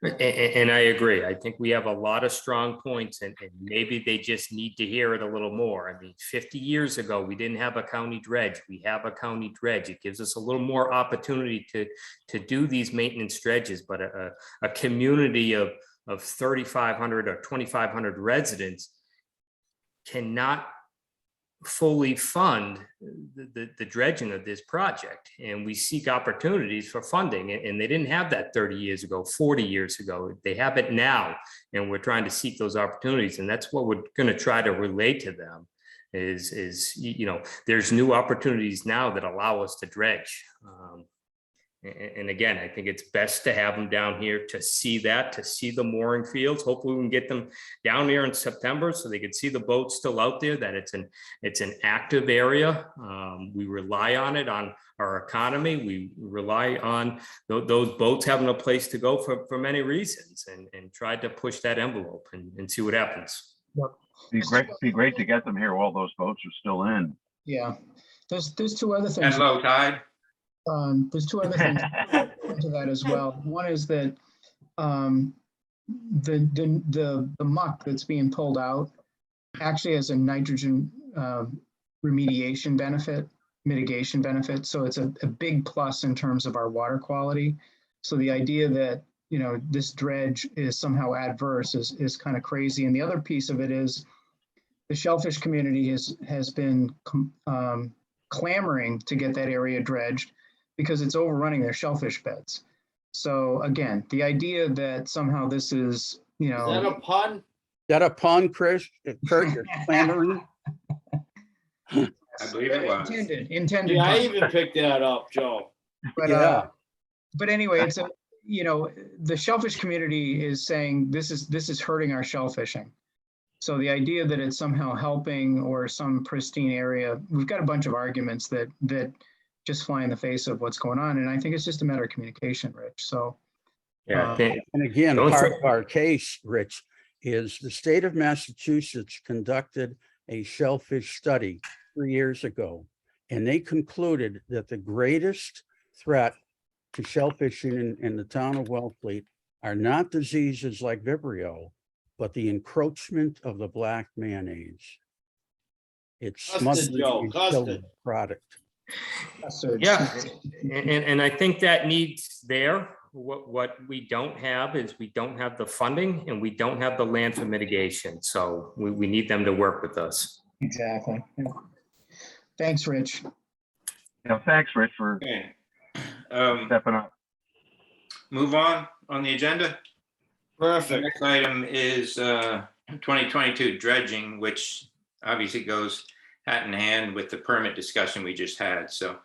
And I agree. I think we have a lot of strong points and maybe they just need to hear it a little more. I mean, 50 years ago, we didn't have a county dredge. We have a county dredge. It gives us a little more opportunity to do these maintenance dredges, but a community of 3,500 or 2,500 residents cannot fully fund the dredging of this project. And we seek opportunities for funding, and they didn't have that 30 years ago, 40 years ago. They have it now, and we're trying to seek those opportunities. And that's what we're going to try to relate to them is there's new opportunities now that allow us to dredge. And again, I think it's best to have them down here to see the mooring fields. Hopefully we can get them down here in September so they can see the boats still out there, that it's an active area. We rely on it, on our economy. We rely on those boats having a place to go for many reasons, and try to push that envelope and see what happens. Be great to get them here while those boats are still in. Yeah, there's two other and things. low tide. There's two other things to that as well. One is that the muck that's being pulled out actually has a nitrogen remediation benefit, mitigation benefit. So it's a big plus in terms of our water quality. So the idea that, you know, this dredge is somehow adverse is kind of crazy. And the other piece of it is the shellfish community has been clamoring to get that area dredged because it's overrunning their shellfish beds. So again, the idea that somehow this is, you Is that know, a pun? Is that a pun, Chris? Kurt, you're clamoring? I believe it was. intended. Yeah, I pun. even picked that up, Joe. But, Yeah. but anyway, it's a, you know, the shellfish community is saying this is hurting our shellfishing. So the idea that it's somehow helping or some pristine area, we've got a bunch of arguments that just fly in the face of what's going on. And I think it's just a matter of communication, Rich. So Yeah. And again, Don't part for- of our case, Rich, is the state of Massachusetts conducted a shellfish study 3 years ago, and they concluded that the greatest threat to shellfishing in the town of Wellfleet are not diseases like Vibrio, but the encroachment of the black mayonnaise. It's Custard, smuggling Joe, and custard. killing product. Yeah, and I think that needs there. What we don't have is we don't have the funding and we don't have the land for mitigation. So we need them to work with us. exactly. Thanks, Rich. Yeah, thanks, Rich, for Okay. stepping up. Move on the agenda. The Perfect. next item is 2022 dredging, which obviously goes hat in hand with the permit discussion we just had. So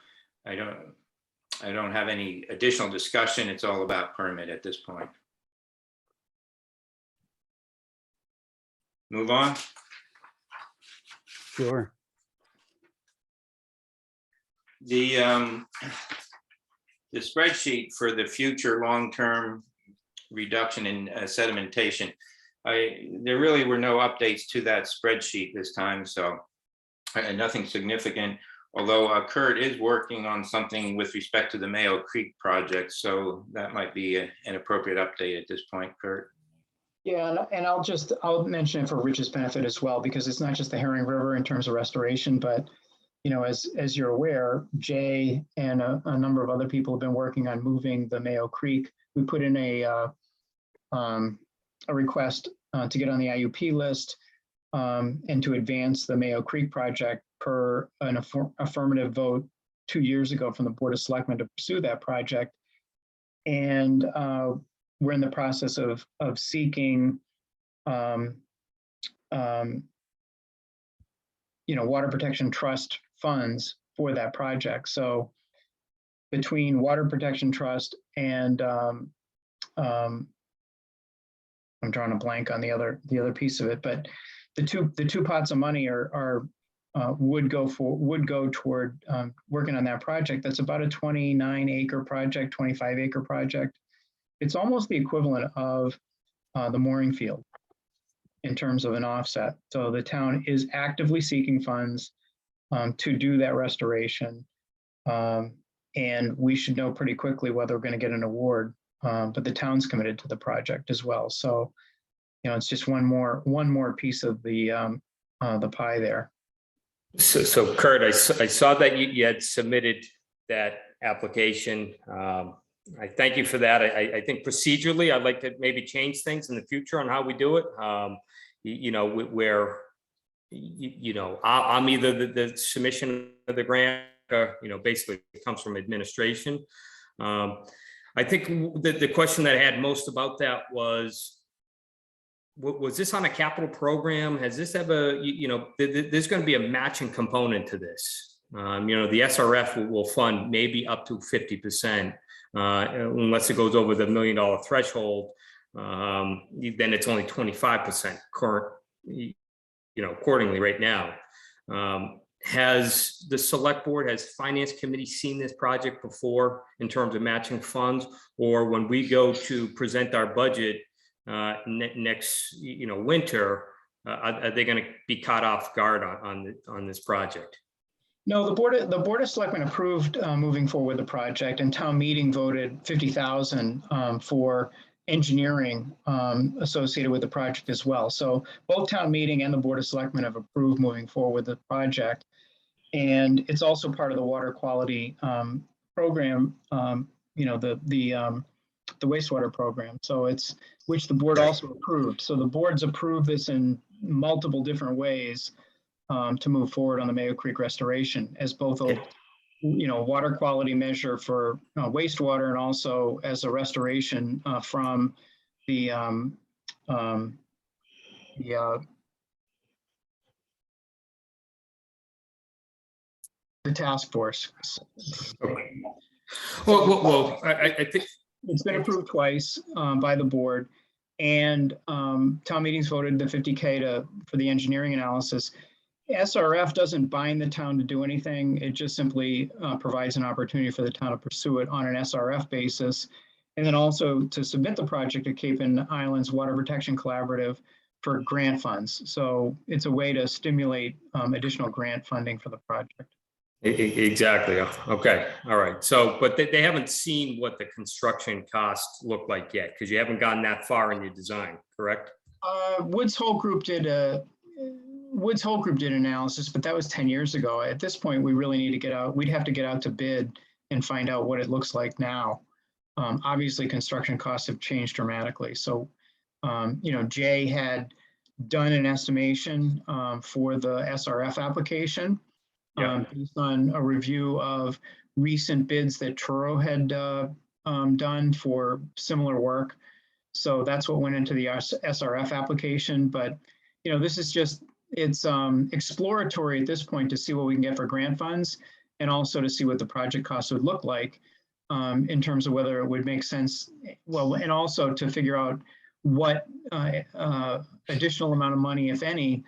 I don't have any additional discussion. It's all about permit at this point. Move on. Sure. The spreadsheet for the future long-term reduction in sedimentation. There really were no updates to that spreadsheet this time, so nothing significant. Although Kurt is working on something with respect to the Mayo Creek project, so that might be an appropriate update at this point, Kurt. Yeah, and I'll mention it for Rich's benefit as well, because it's not just the Herring River in terms of restoration, but you know, as you're aware, Jay and a number of other people have been working on moving the Mayo Creek. We put in a request to get on the IUP list and to advance the Mayo Creek project per an affirmative vote 2 years ago from the Board of Selectmen to pursue that project. And we're in the process of seeking Water Protection Trust funds for that project. So between Water Protection Trust and I'm drawing a blank on the other piece of it, but the two pots of money would go toward working on that project. That's about a 29-acre project, 25-acre project. It's almost the equivalent of the mooring field in terms of an offset. So the town is actively seeking funds to do that restoration. And we should know pretty quickly whether we're going to get an award, but the town's committed to the project as well. So, you know, it's just one more piece of the pie there. So Kurt, I saw that you had submitted that application. I thank you for that. I think procedurally, I'd like to maybe change things in the future on how we do it. I'm either the submission of the grant, basically it comes from administration. I think the question that I had most about that was this on a capital program? Has this ever, there's going to be a matching component to this. The SRF will fund maybe up to 50%, unless it goes over the $1 million threshold. Then it's only 25% current, accordingly right now. Has the select board, has finance committee seen this project before in terms of matching funds? Or when we go to present our budget next winter, are they going to be caught off guard on this project? No, the board of selectmen approved moving forward with the project, and town meeting voted 50,000 for engineering associated with the project as well. So both town meeting and the Board of Selectmen have approved moving forward with the project. And it's also part of the water quality program, the wastewater program. So it's, which the board also approved. So the board's approved this in multiple different ways to move forward on the Mayo Creek restoration as both a, water quality measure for wastewater and also as a restoration from the task force. Okay. Well, I think It's been approved twice by the board, and town meetings voted the 50K for the engineering analysis. SRF doesn't bind the town to do anything. It just simply provides an opportunity for the town to pursue it on an SRF basis. And then also to submit the project to Cape and Islands Water Protection Collaborative for grant funds. So it's a way to stimulate additional grant funding for the project. Exactly. Okay. All right. So, but they haven't seen what the construction costs look like yet, because you haven't gotten that far in your design, correct? Woods Hole Group did analysis, but that was 10 years ago. At this point, we really need to get out. We'd have to get out to bid and find out what it looks like now. Obviously, construction costs have changed dramatically. So, Jay had done an estimation for the SRF application. Based on a review of recent bids that Truro had done for similar work. So that's what went into the SRF application. But, this is just, it's exploratory at this point to see what we can get for grant funds and also to see what the project costs would look like in terms of whether it would make sense. Well, and also to figure out what additional amount of money, if any,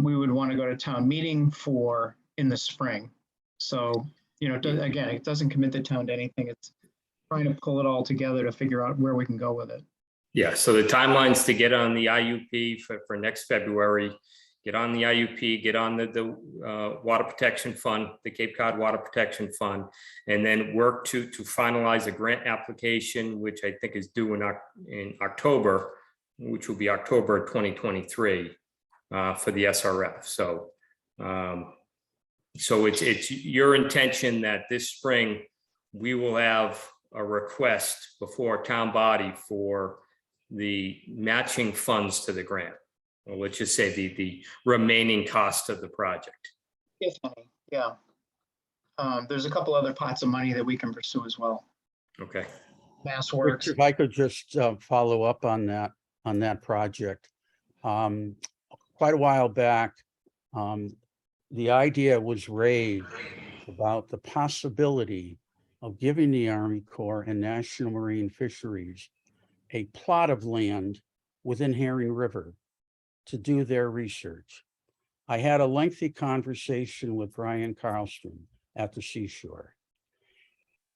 we would want to go to town meeting for in the spring. So, again, it doesn't commit the town to anything. It's trying to pull it all together to figure out where we can go with it. Yeah. So the timelines to get on the IUP for next February, get on the IUP, get on the Water Protection Fund, the Cape Cod Water Protection Fund, and then work to finalize a grant application, which I think is due in October, which will be October 2023 for the SRF. So it's your intention that this spring we will have a request before town body for the matching funds to the grant. Or let's just say the remaining cost of the project. If any, yeah. There's a couple other pots of money that we can pursue as well. Okay. Mass Works. If I could just follow up on that project. Quite a while back, the idea was raised about the possibility of giving the Army Corps and National Marine Fisheries a plot of land within Herring River to do their research. I had a lengthy conversation with Brian Carlstrom at the seashore.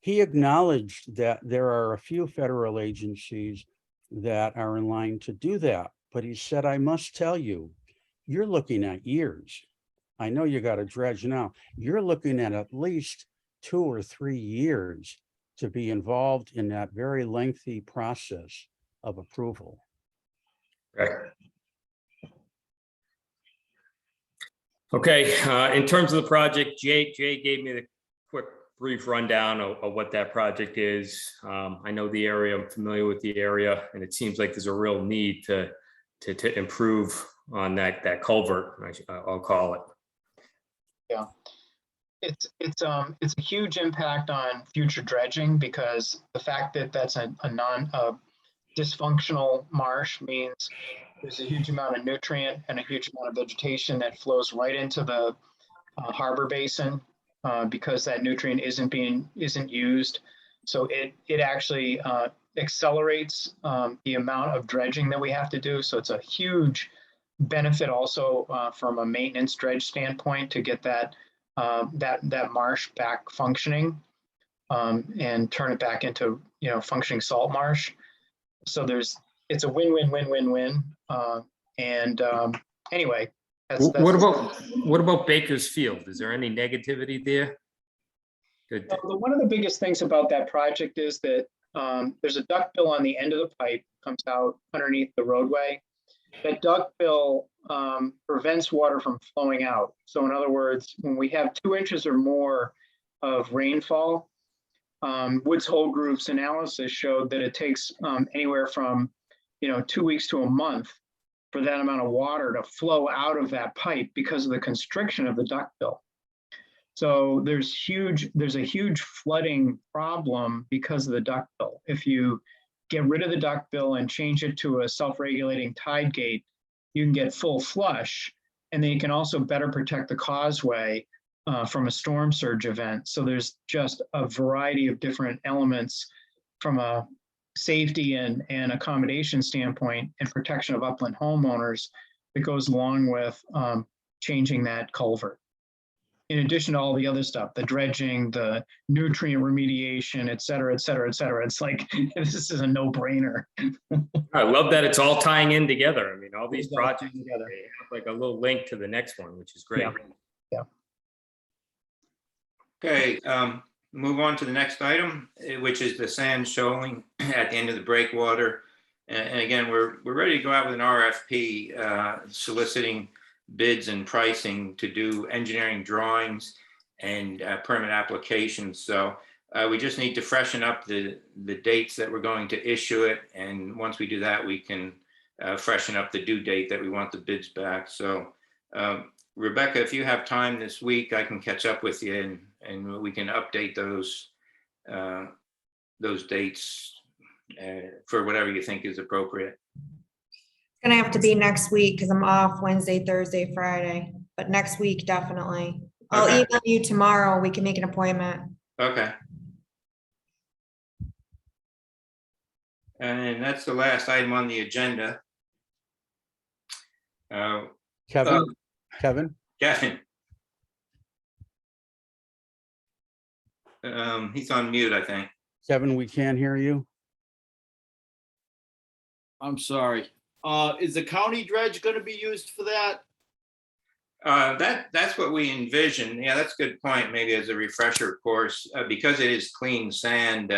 He acknowledged that there are a few federal agencies that are in line to do that, but he said, I must tell you, you're looking at years. I know you got to dredge now. You're looking at least 2 or 3 years to be involved in that very lengthy process of approval. Right. Okay. In terms of the project, Jay gave me the quick brief rundown of what that project is. I know the area, I'm familiar with the area, and it seems like there's a real need to improve on that culvert, I'll call it. Yeah, it's a huge impact on future dredging because the fact that that's a dysfunctional marsh means there's a huge amount of nutrient and a huge amount of vegetation that flows right into the harbor basin because that nutrient isn't used. So it actually accelerates the amount of dredging that we have to do. So it's a huge benefit also from a maintenance dredge standpoint to get that marsh back functioning and turn it back into functioning salt marsh. So it's a win-win-win-win-win. Anyway, that's what about Bakersfield? Is there any negativity there? one of the biggest things about that project is that there's a duckbill on the end of the pipe, comes out underneath the roadway. That duckbill prevents water from flowing out. So in other words, when we have 2 inches or more of rainfall, Woods Hole Group's analysis showed that it takes anywhere from 2 weeks to a month for that amount of water to flow out of that pipe because of the constriction of the ductbill. So there's a huge flooding problem because of the ductbill. If you get rid of the ductbill and change it to a self-regulating tide gate, you can get full flush, and then you can also better protect the causeway from a storm surge event. So there's just a variety of different elements from a safety and accommodation standpoint and protection of upland homeowners that goes along with changing that culvert. In addition to all the other stuff, the dredging, the nutrient remediation, et cetera, et cetera, et cetera. It's like, this is a no-brainer. I love that it's all tying in together. I mean, all these It's all tying projects, together. they have like a little link to the next one, which is great. Yeah. Okay, move on to the next item, which is the sand shoaling at the end of the breakwater. And again, we're ready to go out with an RFP soliciting bids and pricing to do engineering drawings and permit applications. So we just need to freshen up the dates that we're going to issue it. And once we do that, we can freshen up the due date that we want the bids back. So Rebecca, if you have time this week, I can catch up with you and we can update those dates for whatever you think is appropriate. It's gonna have to be next week because I'm off Wednesday, Thursday, Friday, but next week, definitely. I'll Okay. email you tomorrow. We can make an appointment. Okay. And that's the last item on the agenda. Kevin, Kevin, he's on mute, I think. Kevin, we can't hear you. I'm sorry. Is the county dredge going to be used for that? That's what we envision. Yeah, that's a good point. Maybe as a refresher course, because it is clean sand,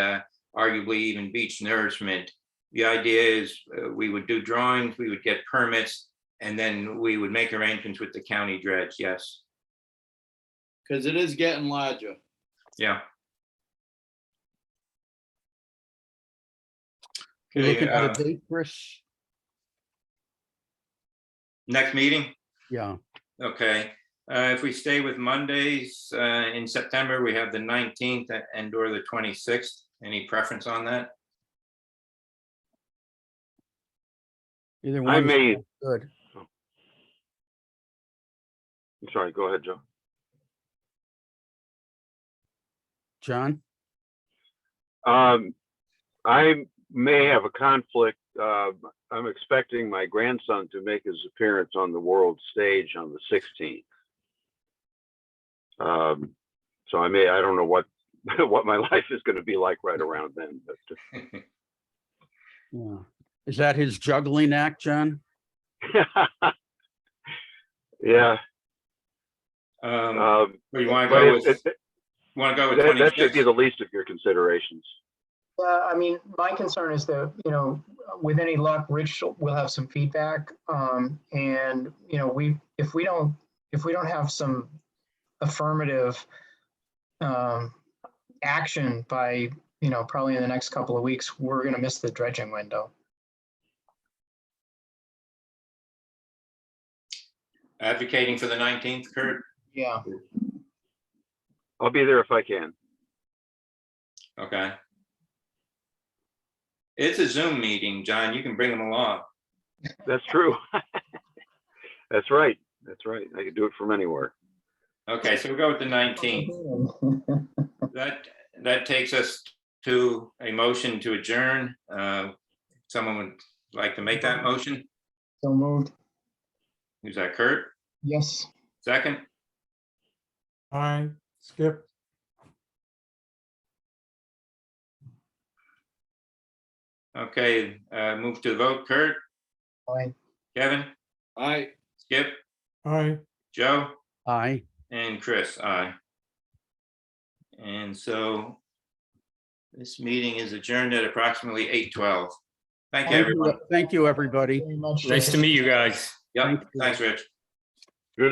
arguably even beach nourishment. The idea is we would do drawings, we would get permits, and then we would make arrangements with the county dredge. Yes. Because it is getting larger. Yeah. You Okay, looking at a date, Chris? next meeting? Yeah, Okay. If we stay with Mondays in September, we have the 19th and or the 26th. Any preference on that? either I one. may, Good. I'm sorry, go ahead, Joe. John? I may have a conflict. I'm expecting my grandson to make his appearance on the world stage on the 16th. So I don't know what what my life is going to be like right around then. But Yeah. Is that his juggling act, John? yeah, What do you want to but go with? Want to go with that should be 26? the least of your considerations. Yeah, I mean, my concern is that, with any luck, Rich will have some feedback. And, if we don't have some affirmative action by, probably in the next couple of weeks, we're going to miss the dredging window. Advocating for the 19th, Kurt? Yeah. I'll be there if I can. Okay. It's a Zoom meeting, John. You can bring them along. That's true. That's right. That's right. I can do it from anywhere. Okay, so we'll go with the 19th. That takes us to a motion to adjourn. Someone would like to make that motion? So moved. Who's that, Kurt? Yes. Second? Aye, Skip. Okay, move to the vote. Kurt? Aye. Kevin? I Skip? Aye. Joe? Aye. And Chris, aye. And so This meeting is adjourned at approximately 8:12. Thank you, everyone. Thank you, everybody. Nice to meet you guys. Yep, thanks, Rich.